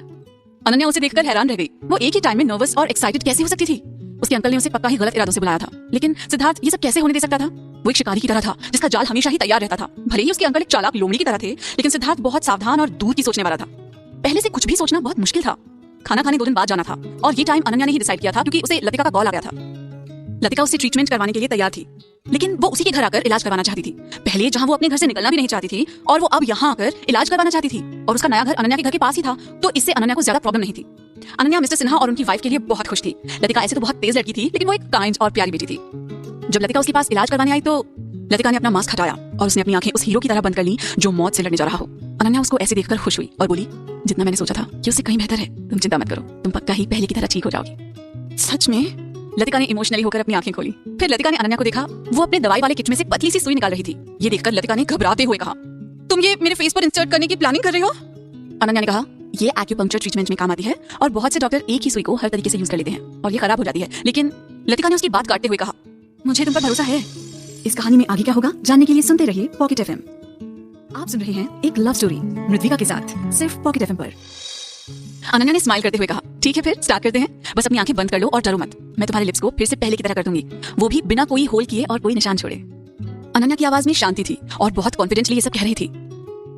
अनन्या उसे देखकर हैरान रह गई। वो एक ही टाइम में नर्वस और एक्साइटेड कैसे हो सकती थी? उसके अंकल ने उसे पक्का ही गलत इरादों से बुलाया था, लेकिन सिद्धार्थ ये सब कैसे होने दे सकता था? वो एक शिकारी की तरह था जिसका जाल हमेशा ही तैयार रहता था। भले ही उसके अंकल एक चालाक लोमड़ी की तरह थे, लेकिन सिद्धार्थ बहुत सावधान और दूर की सोचने वाला था। पहले से कुछ भी सोचना बहुत मुश्किल था। खाना खाने 2 दिन बाद जाना था और ये टाइम अनन्या ने ही डिसाइड किया था क्योंकि उसे लतिका का कॉल आ गया था। लतिका उससे ट्रीटमेंट करवाने के लिए तैयार थी, लेकिन वो उसी के घर आकर इलाज करवाना चाहती थी। पहले जहां वो अपने घर से निकलना भी नहीं चाहती थी और वो अब यहाँ आकर इलाज करवाना चाहती थी और उसका नया घर अनन्या के घर के पास ही था, तो इससे अनन्या को ज्यादा प्रॉब्लम नहीं थी। अनन्या मिस्टर सिन्हा और उनकी वाइफ के लिए बहुत खुश थी। लतिका ऐसे तो बहुत तेज लड़की थी, लेकिन वो एक काइंड और प्यारी बेटी थी। जब लतिका उसके पास इलाज करवाने आई तो लतिका ने अपना मास्क हटाया और उसने अपनी आंखें उस हीरो की तरह बंद कर ली जो मौत से लड़ने जा रहा हो। अनन्या उसको ऐसे देखकर खुश हुई और बोली, जितना मैंने सोचा था कि उससे कहीं बेहतर है, तुम चिंता मत करो, तुम पक्का ही पहले की तरह ठीक हो जाओगी। सच में? लतिका ने इमोशनली होकर अपनी आंखें खोली। फिर लतिका ने अनन्या को देखा। वो अपने दवाई वाले किट में से पतली सी सुई निकाल रही थी। ये देखकर लतिका ने घबराते हुए कहा, तुम ये मेरे फेस पर इंसर्ट करने की प्लानिंग कर रही हो? अनन्या ने कहा, ये एक्यूपंक्चर ट्रीटमेंट में काम आती है और बहुत से डॉक्टर एक ही सुई को हर तरीके से यूज कर लेते हैं और ये खराब हो जाती है। लेकिन लतिका ने उसकी बात काटते हुए कहा, मुझे तुम पर भरोसा है। इस कहानी में आगे क्या होगा जानने के लिए सुनते रहिए पॉकेट एफएम। आप सुन रहे हैं एक लव स्टोरी मृद्विका के साथ सिर्फ पॉकेट एफएम पर। अनन्या ने स्माइल करते हुए कहा, ठीक है फिर स्टार्ट करते हैं। बस अपनी आंखें बंद कर लो और डरो मत। मैं तुम्हारे लिप्स को फिर से पहले की तरह कर दूंगी, वो भी बिना कोई होल किए और कोई निशान छोड़े। अनन्या की आवाज में शांति थी और बहुत कॉन्फिडेंटली ये सब कह रही थी।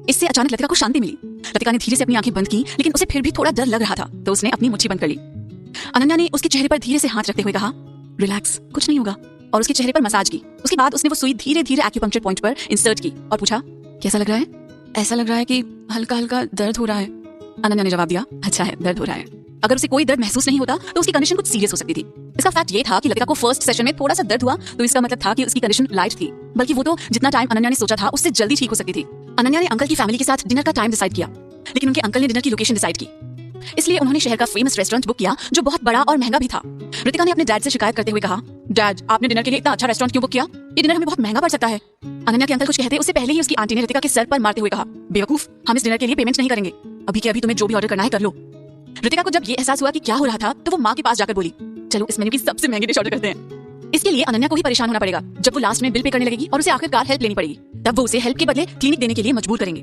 इससे अचानक लतिका को शांति मिली। लतिका ने धीरे से अपनी आंखें बंद की, लेकिन उसे फिर भी थोड़ा डर लग रहा था, तो उसने अपनी मुट्ठी बंद कर ली। अनन्या ने उसके चेहरे पर धीरे से हाथ रखते हुए कहा, रिलैक्स, कुछ नहीं होगा, और उसके चेहरे पर मसाज की। उसके बाद उसने वो सुई धीरे धीरे एक्यूपंक्चर पॉइंट पर इंसर्ट की और पूछा, कैसा लग रहा है? ऐसा लग रहा है कि हल्का हल्का दर्द हो रहा है। अनन्या ने जवाब दिया, अच्छा है, दर्द हो रहा है। अगर उसे कोई दर्द महसूस नहीं होता तो उसकी कंडीशन कुछ सीरियस हो सकती थी। इसका फैक्ट ये था कि लतिका को फर्स्ट सेशन में थोड़ा सा दर्द हुआ तो इसका मतलब था कि उसकी कंडीशन लाइट थी, बल्कि वो तो जितना टाइम अनन्या ने सोचा था उससे जल्दी ठीक हो सकती थी। अनन्या ने अंकल की फैमिली के साथ डिनर का टाइम डिसाइड किया, लेकिन उनके अंकल ने डिनर की लोकेशन डिसाइड की। इसलिए उन्होंने शहर का फेमस रेस्टोरेंट बुक किया जो बहुत बड़ा और महंगा भी था। रितिका ने अपने डैड से शिकायत करते हुए कहा, डैड, आपने डिनर के लिए इतना अच्छा रेस्टोरेंट क्यों बुक किया? ये डिनर हमें बहुत महंगा पड़ सकता है। अनन्या के अंकल कुछ कहते उससे पहले ही उसकी आंटी ने रितिका के सर पर मारते हुए कहा, बेवकूफ, हम इस डिनर के लिए पेमेंट नहीं करेंगे। अभी के अभी तुम्हें जो भी ऑर्डर करना है कर लो। रितिका को जब ये एहसास हुआ कि क्या हो रहा था तो वो माँ के पास जाकर बोली, चलो इस मेन्यू की सबसे महंगी डिश ऑर्डर करते हैं। इसके लिए अनन्या को ही परेशान होना पड़ेगा। जब वो लास्ट में बिल पे करने लगेगी और उसे आखिरकार हेल्प लेनी पड़ेगी, तब वो उसे हेल्प के बदले क्लिनिक देने के लिए मजबूर करेंगे।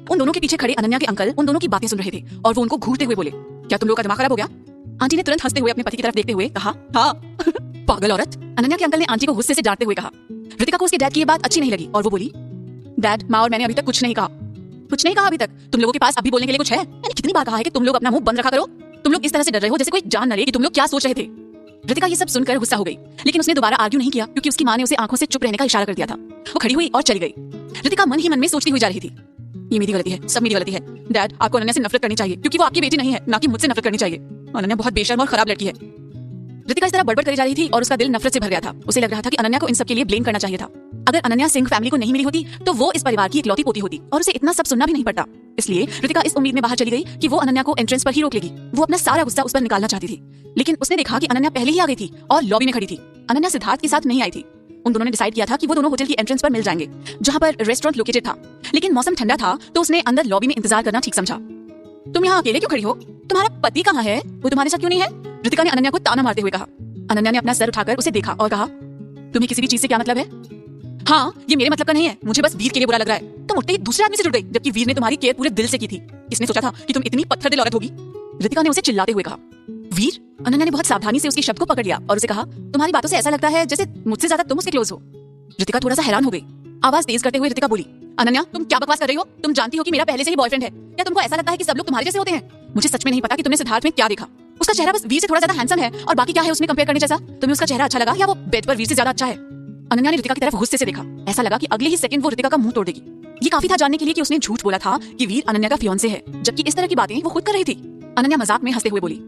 उन दोनों के पीछे खड़े अनन्या के अंकल उन दोनों की बातें सुन रहे थे और वो उनको घूरते हुए बोले, क्या तुम लोग का दिमाग खराब हो गया? आंटी ने तुरंत हंसते हुए अपने पति की तरफ देखते हुए कहा, हाँ। पागल औरत। अनन्या के अंकल ने आंटी को गुस्से से डांटते हुए कहा। रितिका को उसके डैड की ये बात अच्छी नहीं लगी और वो बोली, डैड, माँ और मैंने अभी तक कुछ नहीं कहा। कुछ नहीं कहा अभी तक? तुम लोगों के पास अभी बोलने के लिए कुछ है? मैंने कितनी बार कहा है कि तुम लोग अपना मुंह बंद रखा करो। तुम लोग इस तरह से डर रहे हो जैसे कोई जान न ले कि तुम लोग क्या सोच रहे थे। रितिका ये सब सुनकर गुस्सा हो गई, लेकिन उसने दोबारा आर्ग्यू नहीं किया क्योंकि उसकी माँ ने उसे आंखों से चुप रहने का इशारा कर दिया था। वो खड़ी हुई और चली गई। रितिका मन ही मन में सोचती हुई जा रही थी, ये मेरी गलती है, सब मेरी गलती है। डैड, आपको अनन्या से नफरत करनी चाहिए क्योंकि वो आपकी बेटी नहीं है, ना कि मुझसे नफरत करनी चाहिए। अनन्या बहुत बेशर्म और खराब लड़की है। रितिका इस तरह बड़बड़ करी जा रही थी और उसका दिल नफरत से भर गया था। उसे लग रहा था कि अनन्या को इन सब के लिए ब्लेम करना चाहिए था। अगर अनन्या सिंह फैमिली को नहीं मिली होती तो वो इस परिवार की इकलौती पोती होती और उसे इतना सब सुनना भी नहीं पड़ता। इसलिए रितिका इस उम्मीद में बाहर चली गई कि वो अनन्या को एंट्रेंस पर ही रोक लेगी। वो अपना सारा गुस्सा उस पर निकालना चाहती थी, लेकिन उसने देखा कि अनन्या पहले ही आ गई थी और लॉबी में खड़ी थी। अनन्या सिद्धार्थ के साथ नहीं आई थी। उन दोनों ने डिसाइड किया था कि वो दोनों होटल की एंट्रेंस पर मिल जाएंगे जहाँ पर रेस्टोरेंट लोकेटेड था, लेकिन मौसम ठंडा था तो उसने अंदर लॉबी में इंतजार करना ठीक समझा। तुम यहाँ अकेले क्यों खड़ी हो? तुम्हारा पति कहाँ है? वो तुम्हारे साथ क्यों नहीं है? रितिका ने अनन्या को ताना मारते हुए कहा। अनन्या ने अपना सर उठाकर उसे देखा और कहा, तुम्हें किसी भी चीज से क्या मतलब है? हाँ, ये मेरे मतलब का नहीं है, मुझे बस वीर के लिए बुरा लग रहा है। तुम उठते ही दूसरे आदमी से जुड़ गई, जबकि वीर ने तुम्हारी केयर पूरे दिल से की थी। किसने सोचा था कि तुम इतनी पत्थर दिल औरत होगी? रितिका ने उसे चिल्लाते हुए कहा। वीर? अनन्या ने बहुत सावधानी से उसके शब्द को पकड़ लिया और उसे कहा, तुम्हारी बातों से ऐसा लगता है जैसे मुझसे ज्यादा तुम उसके क्लोज हो। रितिका थोड़ा सा हैरान हो गई। आवाज तेज करते हुए रितिका बोली, अनन्या, तुम क्या बकवास कर रही हो? तुम जानती हो कि मेरा पहले से ही बॉयफ्रेंड है। क्या तुमको ऐसा लगता है कि सब लोग तुम्हारे जैसे होते हैं? मुझे सच में नहीं पता कि तुमने सिद्धार्थ में क्या देखा। उसका चेहरा बस वीर से थोड़ा ज्यादा हैंडसम है और बाकी क्या है उसमें कंपेयर करने जैसा? तुम्हें उसका चेहरा अच्छा लगा या वो बेड पर वीर से ज्यादा अच्छा है? अनन्या ने रितिका की तरफ गुस्से से देखा। ऐसा लगा कि अगले ही सेकंड वो रितिका का मुंह तोड़ देगी। ये काफी था जानने के लिए कि उसने झूठ बोला था कि वीर अनन्या का फियांसे है, जबकि इस तरह की बातें वो खुद कर रही थी। अनन्या मजाक में हंसते हुए बोली,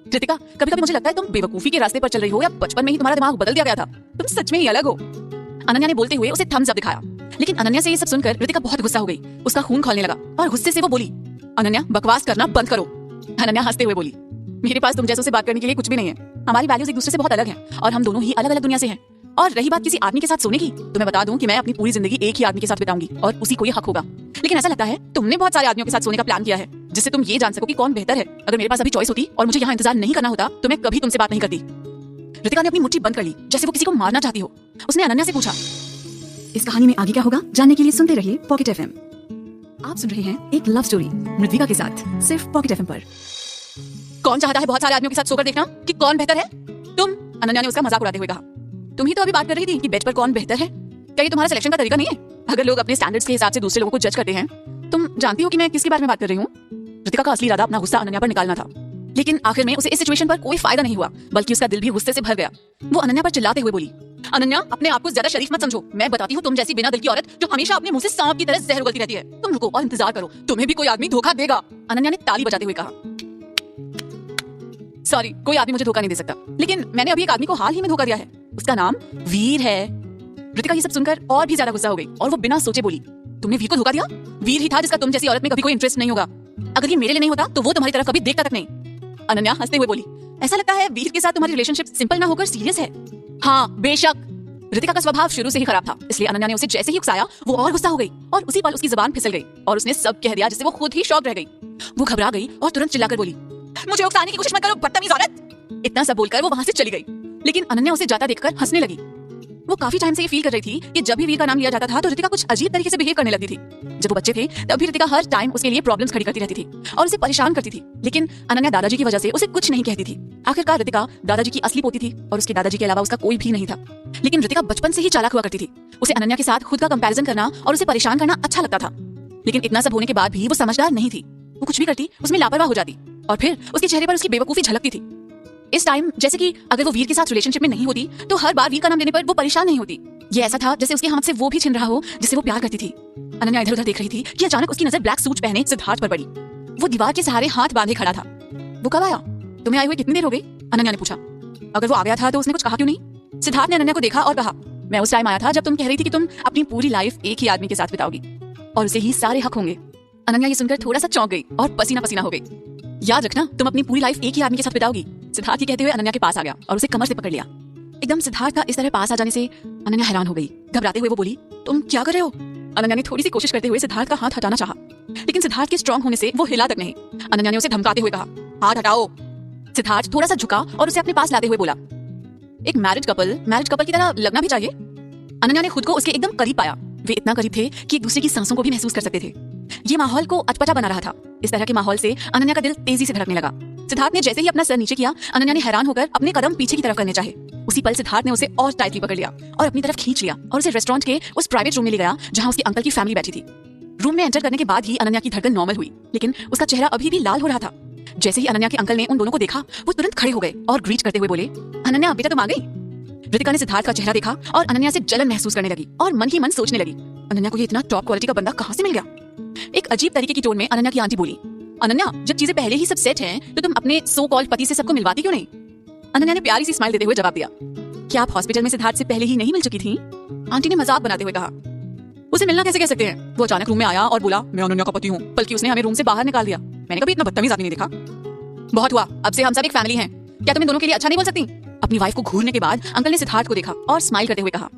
रितिका, कभी कभी मुझे लगता है तुम बेवकूफी के रास्ते पर चल रही हो या बचपन में ही तुम्हारा दिमाग बदल दिया गया था। तुम सच में ही अलग हो। अनन्या ने बोलते हुए उसे थम्स अप दिखाया, लेकिन अनन्या से ये सब सुनकर रितिका बहुत गुस्सा हो गई। उसका खून खौलने लगा और गुस्से से वो बोली, अनन्या, बकवास करना बंद करो। अनन्या हंसते हुए बोली, मेरे पास तुम जैसों से बात करने के लिए कुछ भी नहीं है। हमारी वैल्यूज एक दूसरे से बहुत अलग हैं और हम दोनों ही अलग अलग दुनिया से हैं। और रही बात किसी आदमी के साथ सोने की, तो मैं बता दूं कि मैं अपनी पूरी जिंदगी एक ही आदमी के साथ बिताऊंगी और उसी को ये हक होगा। लेकिन ऐसा लगता है तुमने बहुत सारे आदमियों के साथ सोने का प्लान किया है, जिससे तुम ये जान सको कि कौन बेहतर है। अगर मेरे पास अभी चॉइस होती और मुझे यहाँ इंतजार नहीं करना होता तो मैं कभी तुमसे बात नहीं करती। रितिका ने अपनी मुट्ठी बंद कर ली जैसे वो किसी को मारना चाहती हो। उसने अनन्या से पूछा, इस कहानी में आगे क्या होगा जानने के लिए सुनते रहिए पॉकेट एफएम। आप सुन रहे हैं एक लव स्टोरी मृदविका के साथ, सिर्फ पॉकेट एफएम पर। कौन चाहता है बहुत सारे आदमियों के साथ सोकर देखना कि कौन बेहतर है? तुम, अनन्या ने उसका मजाक उड़ाते हुए कहा। तुम ही तो अभी बात कर रही थी कि बेड पर कौन बेहतर है। क्या ये तुम्हारा सिलेक्शन का तरीका नहीं है? अगर लोग अपने स्टैंडर्ड्स के हिसाब से दूसरे लोगों को जज करते हैं, तुम जानती हो कि मैं किसके बारे में बात कर रही हूँ? रितिका का असली इरादा अपना गुस्सा अनन्या पर निकालना था, लेकिन आखिर में उसे इस सिचुएशन पर कोई फायदा नहीं हुआ, बल्कि उसका दिल भी गुस्से से भर गया। वो अनन्या पर चिल्लाते हुए बोली, अनन्या, अपने आप को ज्यादा शरीफ मत समझो। मैं बताती हूँ, तुम जैसी बिना दिल की औरत जो हमेशा अपने मुंह से सांप की तरह जहर उगलती रहती है। तुम रुको और इंतजार करो, तुम्हें भी कोई आदमी धोखा देगा। अनन्या ने ताली बजाते हुए कहा, सॉरी, कोई आदमी मुझे धोखा नहीं दे सकता, लेकिन मैंने अभी एक आदमी को हाल ही में धोखा दिया है। उसका नाम वीर है। रितिका ये सब सुनकर और भी ज्यादा गुस्सा हो गई और वो बिना सोचे बोली, तुमने वीर को धोखा दिया? वीर ही था जिसका तुम जैसी औरत में कभी कोई इंटरेस्ट नहीं होगा। अगर ये मेरे लिए नहीं होता तो वो तुम्हारी तरफ कभी देखता तक नहीं। अनन्या हंसते हुए बोली, ऐसा लगता है वीर के साथ तुम्हारी रिलेशनशिप सिंपल ना होकर सीरियस है। हाँ, बेशक। रितिका का स्वभाव शुरू से ही खराब था, इसलिए अनन्या ने उसे जैसे ही उकसाया वो और गुस्सा हो गई और उसी पल उसकी जुबान फिसल गई और उसने सब कह दिया, जिससे वो खुद ही शॉक रह गई। वो घबरा गई और तुरंत चिल्लाकर बोली, मुझे उकसाने की कोशिश मत करो, बदतमीज औरत। इतना सब बोलकर वो वहां से चली गई, लेकिन अनन्या उसे जाता देखकर हंसने लगी। वो काफी टाइम से ये फील कर रही थी कि जब भी वीर का नाम लिया जाता था तो रितिका कुछ अजीब तरीके से बिहेव करने लगती थी। जब वो बच्चे थे तब भी रितिका हर टाइम उसके लिए प्रॉब्लम्स खड़ी करती रहती थी और उसे परेशान करती थी, लेकिन अनन्या दादाजी की वजह से उसे कुछ नहीं कहती थी। आखिरकार रितिका दादाजी की असली पोती थी और उसके दादाजी के अलावा उसका कोई भी नहीं था। लेकिन रितिका बचपन से ही चालाक हुआ करती थी। उसे अनन्या के साथ खुद का कंपैरिजन करना और उसे परेशान करना अच्छा लगता था, लेकिन इतना सब होने के बाद भी वो समझदार नहीं थी। वो कुछ भी करती उसमें लापरवाह हो जाती और फिर उसके चेहरे पर उसकी बेवकूफी झलकती थी। इस टाइम जैसे कि अगर वो वीर के साथ रिलेशनशिप में नहीं होती तो हर बार वीर का नाम लेने पर वो परेशान नहीं होती। ये ऐसा था जैसे उसके हाथ से वो भी छिन रहा हो जिससे वो प्यार करती थी। अनन्या इधर उधर देख रही थी कि अचानक उसकी नजर ब्लैक सूट पहने सिद्धार्थ पर पड़ी। वो दीवार के सहारे हाथ बांधे खड़ा था। वो कब आया? तुम्हें आए हुए कितनी देर हो गई? अनन्या ने पूछा। अगर वो आ गया था तो उसने कुछ कहा क्यों नहीं? सिद्धार्थ ने अनन्या को देखा और कहा, मैं उस टाइम आया था जब तुम कह रही थी कि तुम अपनी पूरी लाइफ एक ही आदमी के साथ बिताओगी और उसे ही सारे हक होंगे। अनन्या ये सुनकर थोड़ा सा चौंक गई और पसीना पसीना हो गई। याद रखना, तुम अपनी पूरी लाइफ एक ही आदमी के साथ बिताओगी। सिद्धार्थ ये कहते हुए अनन्या के पास आ गया और उसे कमर से पकड़ लिया। एकदम सिद्धार्थ का इस तरह पास आ जाने से अनन्या हैरान हो गई। घबराते हुए वो बोली, तुम क्या कर रहे हो? अनन्या ने थोड़ी सी कोशिश करते हुए सिद्धार्थ का हाथ हटाना चाहा, लेकिन सिद्धार्थ के स्ट्रांग होने से वो हिला तक नहीं। अनन्या ने उसे धमकाते हुए कहा, हाथ हटाओ। सिद्धार्थ थोड़ा सा झुका और उसे अपने पास लाते हुए बोला, एक मैरिज कपल की तरह लगना भी चाहिए। अनन्या ने खुद को उसके एकदम करीब पाया। वे इतना करीब थे कि एक दूसरे की सांसों को भी महसूस कर सकते थे। ये माहौल को अटपटा बना रहा था। इस तरह के माहौल से अनन्या का दिल तेजी से धड़कने लगा। सिद्धार्थ ने जैसे ही अपना सर नीचे किया, अनन्या ने हैरान होकर अपने कदम पीछे की तरफ करने चाहे। उसी पल सिद्धार्थ ने उसे और टाइटली पकड़ लिया और अपनी तरफ खींच लिया और उसे रेस्टोरेंट के उस प्राइवेट रूम में ले गया जहां उसके अंकल की फैमिली बैठी थी। रूम में एंटर करने के बाद ही अनन्या की धड़कन नॉर्मल हुई, लेकिन उसका चेहरा अभी भी लाल हो रहा था। जैसे ही अनन्या के अंकल ने उन दोनों को देखा, वो तुरंत खड़े हो गए और ग्रीट करते हुए बोले, अनन्या बेटा तुम आ गई। रितिका ने सिद्धार्थ का चेहरा देखा और अनन्या से जलन महसूस करने लगी और मन ही मन सोचने लगी, अनन्या को ये इतना टॉप क्वालिटी का बंदा कहां से मिल गया। एक अजीब तरीके की टोन में अनन्या की आंटी बोली, अनन्या जब चीजें पहले ही सब सेट हैं, तो तुम अपने सो कॉल्ड पति से सबको मिलवाती क्यों नहीं? अनन्या ने प्यारी सी स्माइल देते हुए जवाब दिया, क्या आप हॉस्पिटल में सिद्धार्थ से पहले ही नहीं मिल चुकी थी? आंटी ने मजाक बनाते हुए कहा, उसे मिलना कैसे कह सकते हैं? वो अचानक रूम में आया और बोला, मैं अनन्या का पति हूँ, बल्कि उसने हमें रूम से बाहर निकाल दिया। मैंने कभी इतना बदतमीज आदमी नहीं देखा। बहुत हुआ, अब से हम सब एक फैमिली हैं। क्या तुम इन दोनों के लिए अच्छा नहीं बोल सकती? अपनी वाइफ को घूरने के बाद अंकल ने सिद्धार्थ को देखा और स्माइल करते हुए कहा,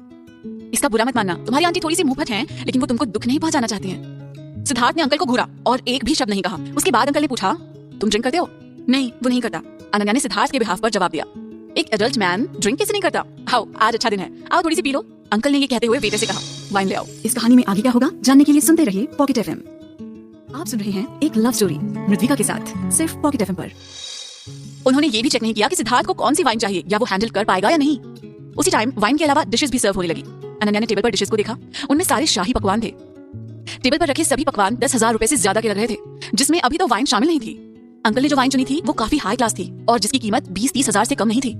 इसका बुरा मत मानना, तुम्हारी आंटी थोड़ी सी मुंहफट हैं, लेकिन वो तुमको दुख नहीं पहुंचाना चाहती हैं। सिद्धार्थ ने अंकल को घूरा और एक भी शब्द नहीं कहा। उसके बाद अंकल ने पूछा, तुम ड्रिंक करते हो? नहीं, वो नहीं करता। अनन्या ने सिद्धार्थ के बिहाफ पर जवाब दिया, एक एडल्ट मैन ड्रिंक कैसे नहीं करता? आओ आज अच्छा दिन है, आओ थोड़ी सी पी लो। अंकल ने ये कहते हुए वेटर से कहा, वाइन ले आओ। इस कहानी में आगे क्या होगा जानने के लिए सुनते रहिए पॉकेट एफएम। आप सुन रहे हैं एक लव स्टोरी मृद्विका के साथ, सिर्फ पॉकेट एफएम पर। उन्होंने ये भी चेक नहीं किया कि सिद्धार्थ को कौन सी वाइन चाहिए या वो हैंडल कर पाएगा या नहीं। उसी टाइम वाइन के अलावा डिशेस भी सर्व होने लगी। अनन्या ने टेबल पर डिशेस को देखा, उनमें सारे शाही पकवान थे। टेबल पर रखे सभी पकवान 10,000 रुपए से ज्यादा के लग रहे थे, जिसमें अभी तो वाइन शामिल नहीं थी। अंकल ने जो वाइन चुनी थी वो काफी हाई क्लास थी और जिसकी कीमत 20-30 हजार से कम नहीं थी।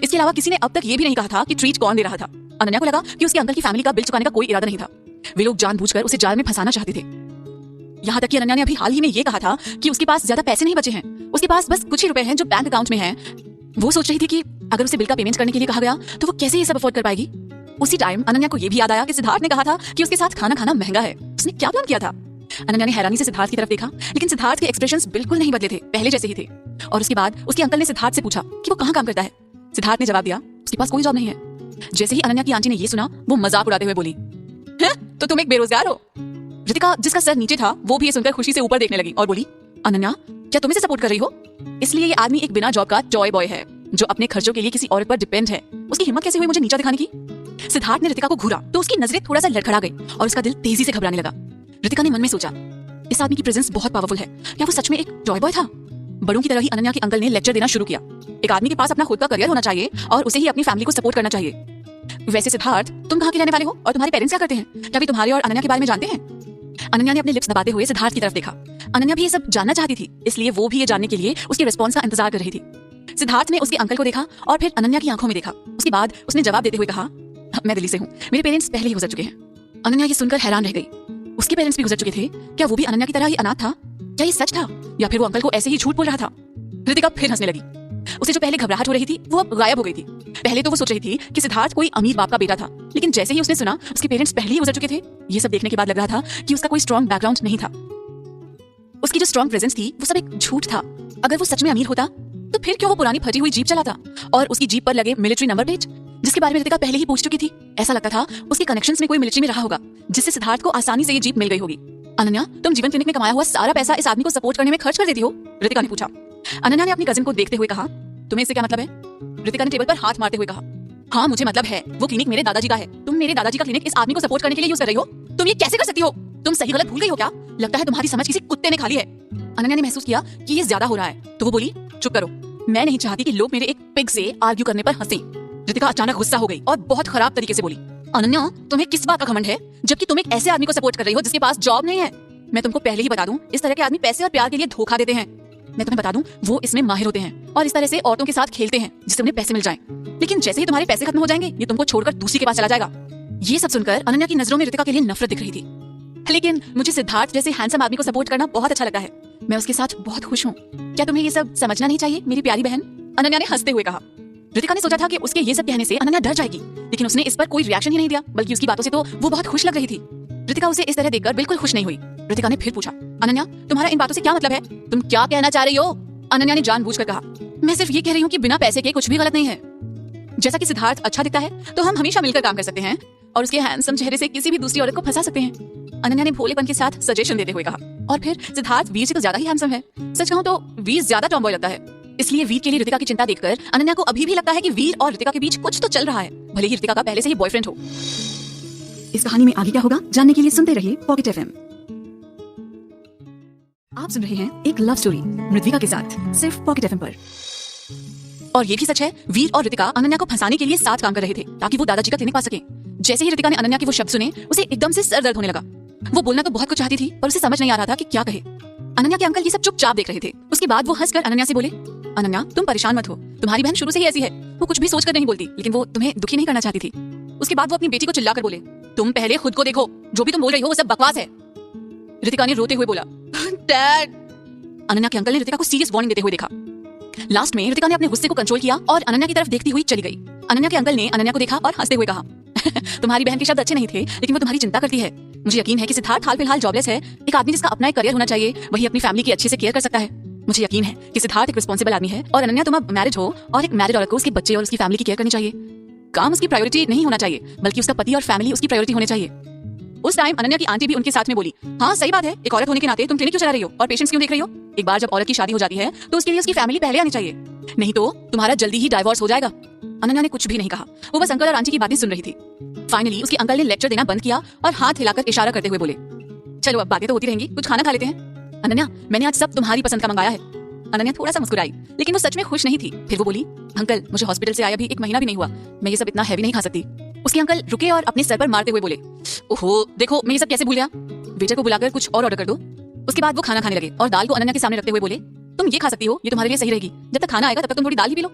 इसके अलावा किसी ने अब तक ये भी नहीं कहा था कि ट्रीट कौन दे रहा था। अनन्या को लगा कि उसके अंकल की फैमिली का बिल चुकाने का कोई इरादा नहीं था। वे लोग जानबूझकर उसे जाल में फंसाना चाहते थे। यहाँ तक कि अनन्या ने अभी हाल ही में ये कहा था कि उसके पास ज्यादा पैसे नहीं बचे हैं, उसके पास बस कुछ ही रुपए हैं जो बैंक अकाउंट में हैं। वो सोच रही थी कि अगर उसे बिल का पेमेंट करने के लिए कहा गया तो वो कैसे ये सब अफोर्ड कर पाएगी। उसी टाइम अनन्या को ये भी याद आया कि सिद्धार्थ ने कहा था कि उसके साथ खाना खाना महंगा है। उसने क्या प्लान किया था? अनन्या ने हैरानी से सिद्धार्थ की तरफ देखा, लेकिन सिद्धार्थ के एक्सप्रेशंस बिल्कुल नहीं बदले थे, पहले जैसे ही थे। और उसके बाद उसके अंकल ने सिद्धार्थ से पूछा कि वो कहाँ काम करता है। सिद्धार्थ ने जवाब दिया, उसके पास कोई जॉब नहीं है। जैसे ही अनन्या की आंटी ने ये सुना, वो मजाक उड़ाते हुए बोली, तो तुम एक बेरोजगार हो? रितिका जिसका सर नीचे था वो भी ये सुनकर खुशी से ऊपर देखने लगी और बोली, अनन्या क्या तुम इसे सपोर्ट कर रही हो? इसलिए ये आदमी एक बिना जॉब का टॉय बॉय है जो अपने खर्चों के लिए किसी औरत पर डिपेंड है। उसकी हिम्मत कैसे हुई मुझे नीचा दिखाने की? सिद्धार्थ ने रितिका को घूरा तो उसकी नजरें थोड़ा सा लड़खड़ा गई और उसका दिल तेजी से घबराने लगा। रितिका ने मन में सोचा, इस आदमी की प्रेजेंस बहुत पावरफुल है। क्या वो सच में एक टॉय बॉय था? बड़ों की तरह ही अनन्या के अंकल ने लेक्चर देना शुरू किया। एक आदमी के पास अपना खुद का करियर होना चाहिए और उसे ही अपनी फैमिली को सपोर्ट करना चाहिए। वैसे सिद्धार्थ, तुम कहाँ के रहने वाले हो और तुम्हारे पेरेंट्स क्या करते हैं? क्या वे तुम्हारे और अनन्या के बारे में जानते हैं? अनन्या ने अपने लिप्स दबाते हुए सिद्धार्थ की तरफ देखा। अनन्या भी ये सब जानना चाहती थी, इसलिए वो भी ये जानने के लिए उसके रिस्पॉन्स का इंतजार कर रही थी। सिद्धार्थ ने उसके अंकल को देखा और फिर अनन्या की आंखों में देखा। उसके बाद उसने जवाब देते हुए कहा, मैं दिल्ली से हूँ, मेरे पेरेंट्स पहले ही गुजर चुके हैं। अनन्या ये सुनकर हैरान रह गई। उसके पेरेंट्स भी गुजर चुके थे? क्या वो भी अनन्या की तरह ही अनाथ था? क्या ये सच था या फिर वो अंकल को ऐसे ही झूठ बोल रहा था? रितिका फिर हंसने लगी। उसे जो पहले घबराहट हो रही थी वो अब गायब हो गई थी। पहले तो वो सोच रही थी कि सिद्धार्थ कोई अमीर बाप का बेटा था, लेकिन जैसे ही उसने सुना उसके पेरेंट्स पहले ही गुजर चुके थे, ये सब देखने के बाद लग रहा था कि उसका कोई स्ट्रॉन्ग बैकग्राउंड नहीं था। उसकी जो स्ट्रॉन्ग प्रेजेंस थी वो सब एक झूठ था। अगर वो सच में अमीर होता तो फिर क्यों वो पुरानी फटी हुई जीप चलाता और उसकी जीप पर लगे मिलिट्री नंबर प्लेट, जिसके बारे में रितिका पहले ही पूछ चुकी थी। ऐसा लगता था उसके कनेक्शंस में कोई मिलिट्री में रहा होगा, जिससे सिद्धार्थ को आसानी से ये जीप मिल गई होगी। अनन्या, तुम जीवन क्लिनिक में कमाया हुआ सारा पैसा इस आदमी को सपोर्ट करने में खर्च कर देती हो? रितिका ने पूछा। अनन्या ने अपनी कजिन को देखते हुए कहा, तुम्हें इससे क्या मतलब है? रितिका ने टेबल पर हाथ मारते हुए कहा, हाँ मुझे मतलब है, वो क्लिनिक मेरे दादाजी का है। तुम मेरे दादाजी का क्लिनिक इस आदमी को सपोर्ट करने के लिए यूज कर रही हो? तुम ये कैसे कर सकती हो? तुम सही गलत भूल गई हो क्या? लगता है तुम्हारी समझ किसी कुत्ते ने खा ली है। अनन्या ने महसूस किया कि ये ज्यादा हो रहा है, तो वो बोली, चुप करो, मैं नहीं चाहती कि लोग मेरे एक पिग से आर्ग्यू करने पर हंसे। रितिका अचानक गुस्सा हो गई और बहुत खराब तरीके से बोली, अनन्या तुम्हें किस बात का घमंड है जबकि तुम एक ऐसे आदमी को सपोर्ट कर रही हो जिसके पास जॉब नहीं है? मैं तुमको पहले ही बता दूं, इस तरह के आदमी पैसे और प्यार के लिए धोखा देते हैं। मैं तुम्हें बता दूं, वो इसमें माहिर होते हैं और इस तरह से औरतों के साथ खेलते हैं जिससे उन्हें पैसे मिल जाएं। लेकिन जैसे ही तुम्हारे पैसे खत्म हो जाएंगे ये तुमको छोड़कर दूसरी के पास चला जाएगा। ये सब सुनकर अनन्या की नजरों में रितिका के लिए नफरत दिख रही थी। लेकिन मुझे सिद्धार्थ जैसे हैंडसम आदमी को सपोर्ट करना बहुत अच्छा लगता है। मैं उसके साथ बहुत खुश हूँ। क्या तुम्हें ये सब समझना नहीं चाहिए मेरी प्यारी बहन? अनन्या ने हंसते हुए कहा। रितिका ने सोचा था कि उसके ये सब कहने से अनन्या डर जाएगी, लेकिन उसने इस पर कोई रिएक्शन ही नहीं दिया, बल्कि उसकी बातों से तो वो बहुत खुश लग रही थी। रितिका उसे इस तरह देखकर बिल्कुल खुश नहीं हुई। रितिका ने फिर पूछा, अनन्या तुम्हारा इन बातों से क्या मतलब है? तुम क्या कहना चाह रही हो? अनन्या ने जानबूझकर कहा, मैं सिर्फ ये कह रही हूँ कि बिना पैसे के कुछ भी गलत नहीं है। जैसा कि सिद्धार्थ अच्छा दिखता है तो हम हमेशा मिलकर काम कर सकते हैं और उसके हैंडसम चेहरे से किसी भी दूसरी औरत को फंसा सकते हैं। अनन्या ने भोलेपन के साथ सजेशन देते हुए कहा। और फिर सिद्धार्थ वीर से तो ज्यादा ही हैंडसम है। सच कहूं तो वीर ज्यादा टॉमबॉय लगता है, इसलिए वीर के लिए ऋतिका की चिंता देखकर अनन्या को अभी भी लगता है कि वीर और ऋतिका के बीच कुछ तो चल रहा है, भले ही ऋतिका का पहले से ही बॉयफ्रेंड हो। इस कहानी में आगे क्या होगा जानने के लिए सुनते रहिए पॉकेट एफएम। आप सुन रहे हैं एक लव स्टोरी मृद्विका के साथ सिर्फ पॉकेट एफएम पर। और ये भी सच है, वीर और ऋतिका अनन्या को फंसाने के लिए साथ काम कर रहे थे ताकि वो दादाजी का क्लिनिक पा सके। जैसे ही ऋतिका ने अनन्या के वो शब्द सुने, उसे एकदम से सर दर्द होने लगा। वो बोलना तो बहुत कुछ चाहती थी पर उसे समझ नहीं आ रहा था कि क्या कहे। अनन्या के अंकल ये सब चुपचाप देख रहे थे। उसके बाद वो हंसकर अनन्या से बोले, अनन्या तुम परेशान मत हो, तुम्हारी बहन शुरू से ही ऐसी है, वो कुछ भी सोचकर नहीं बोलती, लेकिन वो तुम्हें दुखी नहीं करना चाहती थी। उसके बाद वो अपनी बेटी को चिल्लाकर बोले, तुम पहले खुद को देखो, जो भी तुम बोल रही हो वो सब बकवास है। ऋतिका ने रोते हुए बोला, डैड। अनन्या के अंकल ने ऋतिका को सीरियस वार्निंग देते हुए देखा। लास्ट में ऋतिका ने अपने गुस्से को कंट्रोल किया और अनन्या की तरफ देखती हुई चली गई। अनन्या के अंकल ने अनन्या को देखा और हंसते हुए कहा, तुम्हारी बहन के शब्द अच्छे नहीं थे, लेकिन वो तुम्हारी चिंता करती है। मुझे यकीन है कि सिद्धार्थ हाल फिलहाल जॉबलेस है। एक आदमी जिसका अपना एक करियर होना चाहिए, वही अपनी फैमिली की अच्छे से केयर कर सकता है। मुझे यकीन है कि सिद्धार्थ एक रिस्पॉन्सिबल आदमी है और अनन्या तुम अब मैरिज हो और एक मैरिड औरत को उसके बच्चे और उसकी फैमिली की केयर करनी चाहिए। काम उसकी प्रायोरिटी नहीं होना चाहिए, बल्कि उसका पति और फैमिली उसकी प्रायोरिटी होने चाहिए। उस टाइम अनन्या की आंटी भी उनके साथ में बोली, हाँ सही बात है, एक औरत होने के नाते तुम क्लिनिक क्यों चला रही हो और पेशेंट्स क्यों देख रही हो? एक बार जब औरत की शादी हो जाती है तो उसके लिए उसकी फैमिली पहले आनी चाहिए, नहीं तो तुम्हारा जल्दी ही डाइवोर्स हो जाएगा। अनन्या ने कुछ भी नहीं कहा, वो बस अंकल और आंटी की बातें सुन रही थी। फाइनली उसके अंकल ने लेक्चर देना बंद किया और हाथ हिलाकर इशारा करते हुए बोले, चलो अब बातें तो होती रहेंगी, कुछ खाना खा लेते हैं। अनन्या मैंने आज सब तुम्हारी पसंद का मंगाया है। अनन्या थोड़ा सा मुस्कुराई, लेकिन वो सच में खुश नहीं थी। फिर वो बोली, अंकल मुझे हॉस्पिटल से आया भी 1 महीना भी नहीं हुआ, मैं ये सब इतना हैवी नहीं खा सकती। उसके अंकल रुके और अपने सर पर मारते हुए बोले, ओहो देखो मैं ये सब कैसे भूल गया, वेटर को बुलाकर कुछ और ऑर्डर कर दो। उसके बाद वो खाना खाने लगे और दाल को अनन्या के सामने रखते हुए बोले, तुम ये खा सकती हो, ये तुम्हारे लिए सही रहेगी, जब तक खाना आएगा तब तक तुम थोड़ी दाल ही पी लो।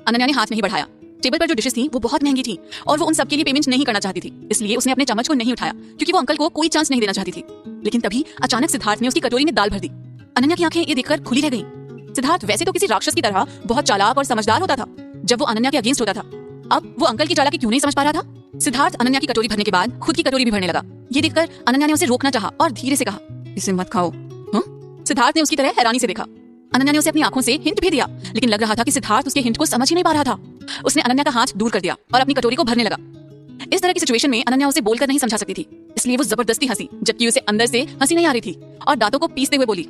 अनन्या ने हाथ नहीं बढ़ाया। टेबल पर जो डिशेस थी वो बहुत महंगी थी और वो उन सबके लिए पेमेंट नहीं करना चाहती थी, इसलिए उसने अपने चम्मच को नहीं उठाया क्योंकि वो अंकल को कोई चांस नहीं देना चाहती थी। लेकिन तभी अचानक सिद्धार्थ ने उसकी कटोरी में दाल भर दी। अनन्या की आंखें ये देखकर खुली रह गईं। सिद्धार्थ वैसे तो किसी राक्षस की तरह बहुत चालाक और समझदार होता था जब वो अनन्या के अगेंस्ट होता था, अब वो अंकल की चालाकी क्यों नहीं समझ पा रहा था? सिद्धार्थ अनन्या की कटोरी भरने के बाद खुद की कटोरी भी भरने लगा। ये देखकर अनन्या ने उसे रोकना चाहा और धीरे से कहा, इसे मत खाओ। सिद्धार्थ ने उसकी तरह हैरानी से देखा। अनन्या ने उसे अपनी आंखों से हिंट भी दिया, लेकिन लग रहा था कि सिद्धार्थ उसके हिंट को समझ ही नहीं पा रहा था। उसने अनन्या का हाथ दूर कर दिया और अपनी कटोरी को भरने लगा। इस तरह की सिचुएशन में अनन्या उसे बोलकर नहीं समझा सकती थी, इसलिए वो जबरदस्ती हंसी, जबकि उसे अंदर से हंसी नहीं आ रही थी और दांतों को पीसते हुए बोली,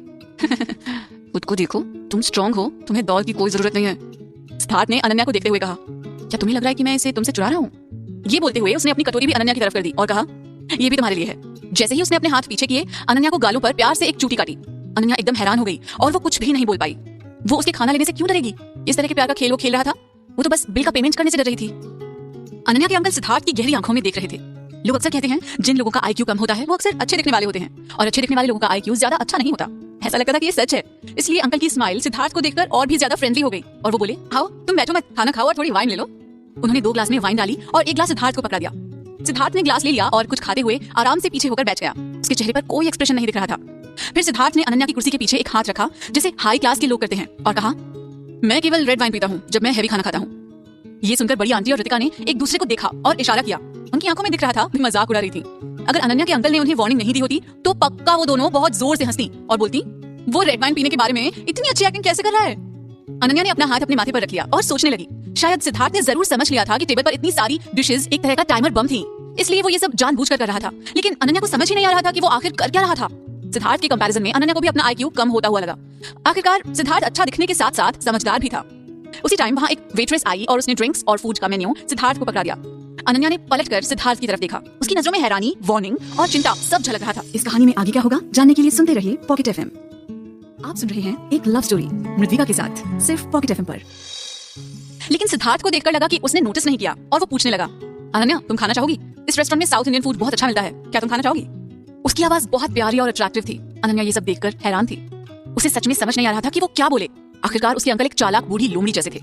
खुद को देखो, तुम स्ट्रांग हो, तुम्हें दौड़ की कोई जरूरत नहीं है। सिद्धार्थ ने अनन्या को देखते हुए कहा, क्या तुम्हें लग रहा है कि मैं इसे तुमसे चुरा रहा हूँ? ये बोलते हुए उसने अपनी कटोरी भी अनन्या की तरफ कर दी और कहा, ये भी तुम्हारे लिए है। जैसे ही उसने अपने हाथ पीछे किए, अनन्या को गालों पर प्यार से एक चूटी काटी। अनन्या एकदम हैरान हो गई और वो कुछ भी नहीं बोल पाई। वो उसके खाना लेने से क्यों डरेगी? इस तरह के प्यार का खेल वो खेल रहा था, वो तो बस बिल का पेमेंट करने से डर रही थी। अनन्या के अंकल सिद्धार्थ की गहरी आंखों में देख रहे थे। लोग अक्सर कहते हैं जिन लोगों का IQ कम होता है वो अक्सर अच्छे दिखने वाले होते हैं और अच्छे दिखने वाले लोगों का IQ ज्यादा अच्छा नहीं होता। ऐसा लगता था कि ये सच है, इसलिए अंकल की स्माइल सिद्धार्थ को देखकर और भी ज्यादा फ्रेंडली हो गई और वो बोले, आओ तुम बैठो, मत खाना खाओ और थोड़ी वाइन ले लो। उन्होंने 2 ग्लास में वाइन डाली और 1 ग्लास सिद्धार्थ को पकड़ा दिया। सिद्धार्थ ने ग्लास ले लिया और कुछ खाते हुए आराम से पीछे होकर बैठ गया। उसके चेहरे पर कोई एक्सप्रेशन नहीं दिख रहा था। फिर सिद्धार्थ ने अनन्या की कुर्सी के पीछे एक हाथ रखा जैसे हाई क्लास के लोग करते हैं और कहा, मैं केवल रेड वाइन पीता हूँ जब मैं हैवी खाना खाता हूँ। ये सुनकर बड़ी आंटी और ऋतिका ने एक दूसरे को देखा और इशारा किया। उनकी आंखों में दिख रहा था भी मजाक उड़ा रही थी। अगर अनन्या के अंकल ने उन्हें वार्निंग नहीं दी होती तो पक्का वो दोनों बहुत जोर से हंसती और बोलती, वो रेड वाइन पीने के बारे में इतनी अच्छी एक्टिंग कैसे कर रहा है? अनन्या ने अपना हाथ अपने माथे पर रख लिया और सोचने लगी, शायद सिद्धार्थ ने जरूर समझ लिया था कि टेबल पर इतनी सारी डिशेस एक तरह का टाइमर बम थी, इसलिए वो ये सब जानबूझकर कर रहा था। लेकिन अनन्या को समझ ही नहीं आ रहा था कि वो आखिर कर क्या रहा था। सिद्धार्थ के कंपैरिजन में अनन्या को भी अपना IQ कम होता हुआ लगा। आखिरकार सिद्धार्थ अच्छा दिखने के साथ साथ समझदार भी था। उसी टाइम वहाँ एक वेट्रेस आई और उसने ड्रिंक्स और फूड का मेन्यू सिद्धार्थ को पकड़ा दिया। अनन्या ने पलटकर सिद्धार्थ की तरफ देखा। उसकी नजरों में हैरानी, वार्निंग और चिंता सब झलक रहा था। इस कहानी में आगे क्या होगा जानने के लिए सुनते रहिए पॉकेट एफएम। आप सुन रहे हैं एक लव स्टोरी मृद्विका के साथ सिर्फ पॉकेट एफएम पर। लेकिन सिद्धार्थ को देखकर लगा कि उसने नोटिस नहीं किया और वो पूछने लगा, अनन्या तुम खाना चाहोगी? इस रेस्टोरेंट में साउथ इंडियन फूड बहुत अच्छा मिलता है, क्या तुम खाना चाहोगी? उसकी आवाज बहुत प्यारी और अट्रैक्टिव थी। अनन्या ये सब देखकर हैरान थी। उसे सच में समझ नहीं आ रहा था कि वो क्या बोले। आखिरकार उसके अंकल एक चालाक बूढ़ी लोमड़ी जैसे थे।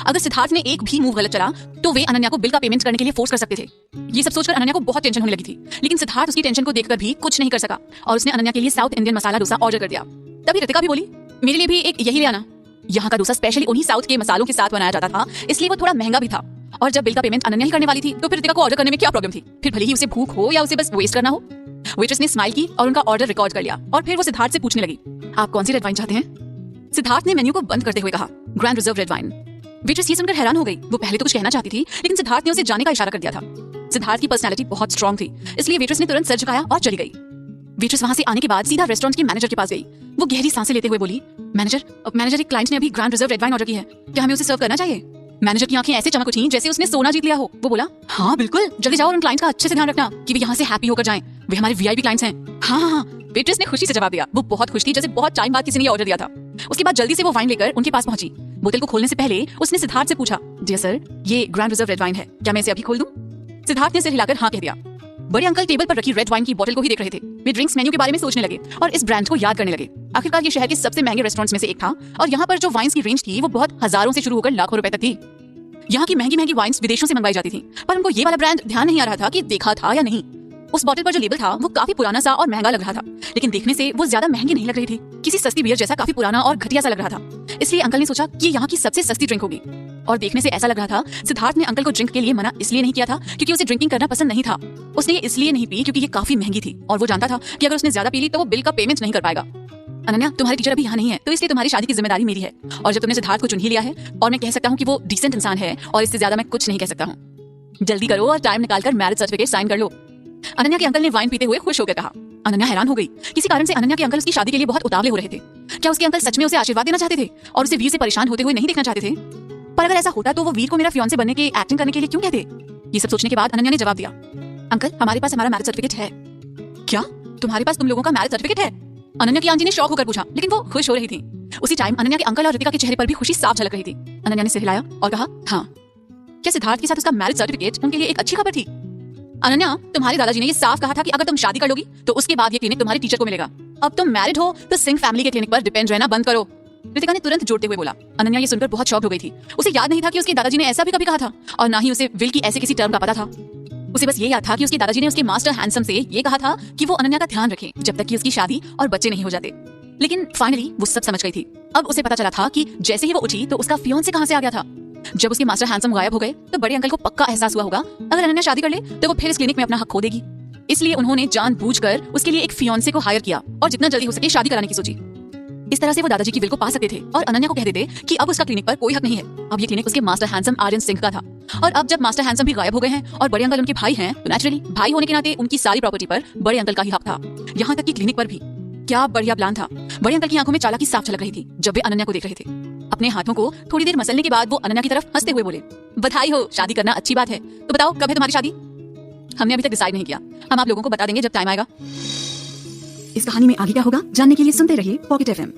अगर सिद्धार्थ ने एक भी मूव गलत चला तो वे अनन्या को बिल का पेमेंट करने के लिए फोर्स कर सकते थे। ये सब सोचकर अनन्या को बहुत टेंशन होने लगी थी, लेकिन सिद्धार्थ उसकी टेंशन को देखकर भी कुछ नहीं कर सका और उसने अनन्या के लिए south Indian masala dosa order कर दिया। तभी ऋतिका भी बोली, मेरे लिए भी एक यही ले आना। यहाँ का डोसा स्पेशली उन्हीं साउथ के मसालों के साथ बनाया जाता था, इसलिए वो थोड़ा महंगा भी था। और जब बिल का पेमेंट अनन्या ही करने वाली थी तो फिर ऋतिका को ऑर्डर करने में क्या प्रॉब्लम थी? फिर भले ही उसे भूख हो या उसे बस वेस्ट करना हो। वेट्रेस ने स्माइल की और उनका ऑर्डर रिकॉर्ड कर लिया और फिर वो सिद्धार्थ से पूछने लगी, आप कौन सी रेड वाइन चाहते हैं? सिद्धार्थ ने मेन्यू को बंद करते हुए कहा, grand reserve red wine. Waitress ये सुनकर हैरान हो गई। वो पहले तो कुछ कहना चाहती थी, लेकिन सिद्धार्थ ने उसे जाने का इशारा कर दिया था। सिद्धार्थ की पर्सनालिटी बहुत स्ट्रांग थी, इसलिए वेट्रेस ने तुरंत सर झुकाया और चली गई। वेट्रेस वहां से आने के बाद सीधा रेस्टोरेंट के मैनेजर के पास गई। वो गहरी सांसें लेते हुए बोली, मैनेजर एक क्लाइंट ने अभी grand reserve red wine order की है, क्या हमें उसे सर्व करना चाहिए? मैनेजर की आंखें ऐसे चमक उठी जैसे उसने सोना जीत लिया हो। वो बोला, हाँ बिल्कुल, जल्दी जाओ और उन क्लाइंट्स का अच्छे से ध्यान रखना कि वे यहाँ से हैप्पी होकर जाएं। वे हमारे वीआईपी क्लाइंट्स हैं। हाँ। वेट्रेस ने खुशी से जवाब दिया। वो बहुत खुश थी, जैसे बहुत टाइम बाद किसी ने ऑर्डर दिया था। उसके बाद जल्दी से वो वाइन लेकर उनके पास पहुंची। बोतल को खोलने से पहले उसने सिद्धार्थ से पूछा, डियर सर, ये ग्रैंड रिजर्व रेड वाइन है, क्या मैं इसे अभी खोल दूं? सिद्धार्थ ने सिर हिलाकर हाँ कह दिया। बड़े अंकल टेबल पर रखी रेड वाइन की बोतल को ही देख रहे थे। वे ड्रिंक्स मेन्यू के बारे में सोचने लगे और इस ब्रांड को याद करने लगे। आखिरकार ये शहर के सबसे महंगे रेस्टोरेंट्स में से एक था और यहाँ पर जो वाइन्स की रेंज थी वो बहुत हजारों से शुरू होकर लाखों रुपए तक थी। यहाँ की महंगी वाइन्स विदेशों से मंगवाई जाती थी, पर उनको ये वाला ब्रांड ध्यान नहीं आ रहा था कि देखा था या नहीं। उस बोतल पर जो लेबल था वो काफी पुराना सा और महंगा लग रहा था, लेकिन देखने से वो ज्यादा महंगी नहीं लग रही थी। किसी सस्ती बियर जैसा काफी पुराना और घटिया सा लग रहा था। इसलिए अंकल ने सोचा कि यहाँ की सबसे सस्ती ड्रिंक होगी। और देखने से ऐसा लग रहा था। सिद्धार्थ ने अंकल को ड्रिंक के लिए मना इसलिए नहीं किया था क्योंकि उसे ड्रिंकिंग करना पसंद नहीं था। उसने ये इसलिए नहीं पी क्योंकि ये काफी महंगी थी और वो जानता था कि अगर उसने ज्यादा पी ली तो वो बिल का पेमेंट नहीं कर पाएगा। अनन्या, तुम्हारी टीचर अभी यहाँ नहीं है, तो इसलिए तुम्हारी शादी की जिम्मेदारी मेरी है। और जब तुमने सिद्धार्थ को चुन ही लिया है, और मैं कह सकता हूँ कि वो डिसेंट इंसान है, और इससे ज्यादा मैं कुछ नहीं कह सकता हूँ। जल्दी करो और टाइम निकालकर मैरिज सर्टिफिकेट साइन कर लो। अनन्या के अंकल ने वाइन पीते हुए खुश होकर कहा। अनन्या हैरान हो गई। किसी कारण से अनन्या के अंकल उसकी शादी के लिए बहुत उतावले हो रहे थे। क्या उसके अंकल सच में उसे आशीर्वाद देना चाहते थे और उसे वीर से परेशान होते हुए नहीं देखना चाहते थे? पर अगर ऐसा होता तो वो वीर को मेरा फियांसे बनने की एक्टिंग करने के लिए क्यों कहते? ये सब सोचने के बाद अनन्या ने जवाब दिया, अंकल, हमारे पास हमारा मैरिज सर्टिफिकेट है। क्या तुम्हारे पास तुम लोगों का मैरिज सर्टिफिकेट है? अनन्या की आंटी ने शौक होकर पूछा, लेकिन वो खुश हो रही थी। उसी टाइम अनन्या के अंकल और रितिका के चेहरे पर भी खुशी साफ झलक रही थी। अनन्या ने सिर हिलाया और कहा, हाँ। क्या सिद्धार्थ के साथ उसका मैरिज सर्टिफिकेट उनके लिए एक अच्छी खबर थी? अनन्या, तुम्हारे दादाजी ने ये साफ कहा था कि अगर तुम शादी कर लोगी तो उसके बाद ये क्लिनिक तुम्हारी टीचर को मिलेगा। अब तुम मैरिड हो तो सिंह फैमिली के क्लिनिक पर डिपेंड रहना बंद करो। रितिका ने तुरंत जोड़ते हुए बोला। अनन्या ये सुनकर बहुत शॉक हो गई थी। उसे याद नहीं था कि उसके दादाजी ने ऐसा भी कभी कहा था, और ना ही उसे विल की ऐसे किसी टर्म का पता था। उसे बस ये याद था कि उसके दादाजी ने उसके मास्टर हैंडसम से ये कहा था कि वो अनन्या का ध्यान रखें जब तक कि उसकी शादी और बच्चे नहीं हो जाते। लेकिन फाइनली वो सब समझ गई थी। अब उसे पता चला था कि जैसे ही वो उठी तो उसका फियांसे कहां से आ गया था। जब उसके मास्टर हैंडसम गायब हो गए तो बड़े अंकल को पक्का एहसास हुआ होगा अगर अनन्या शादी कर ले तो वो फिर इस क्लिनिक में अपना हक खो देगी। इसलिए उन्होंने जानबूझकर उसके लिए एक फियांसे को हायर किया और जितना जल्दी हो सके शादी कराने की सोची। इस तरह से वो दादाजी की विल को पा सकते थे और अनन्या को कह देते कि अब उसका क्लिनिक पर कोई हक नहीं है। अब ये क्लिनिक उसके मास्टर हैंडसम आर्यन सिंह का था। और अब जब मास्टर हैंडसम भी गायब हो गए हैं और बड़े अंकल उनके भाई हैं, तो नेचुरली भाई होने के नाते उनकी सारी प्रॉपर्टी पर बड़े अंकल का ही हक था, यहाँ तक कि क्लिनिक पर भी। क्या बढ़िया प्लान था। बड़े अंकल की आंखों में चालाकी साफ झलक रही थी जब वे अनन्या को देख रहे थे। अपने हाथों को थोड़ी देर मसलने के बाद वो अनन्या की तरफ हंसते हुए बोले, बधाई हो, शादी करना अच्छी बात है। तो बताओ कब है तुम्हारी शादी? हमने अभी तक डिसाइड नहीं किया, हम आप लोगों को बता देंगे जब टाइम आएगा। इस कहानी में आगे क्या होगा जानने के लिए सुनते रहिए पॉकेट FM।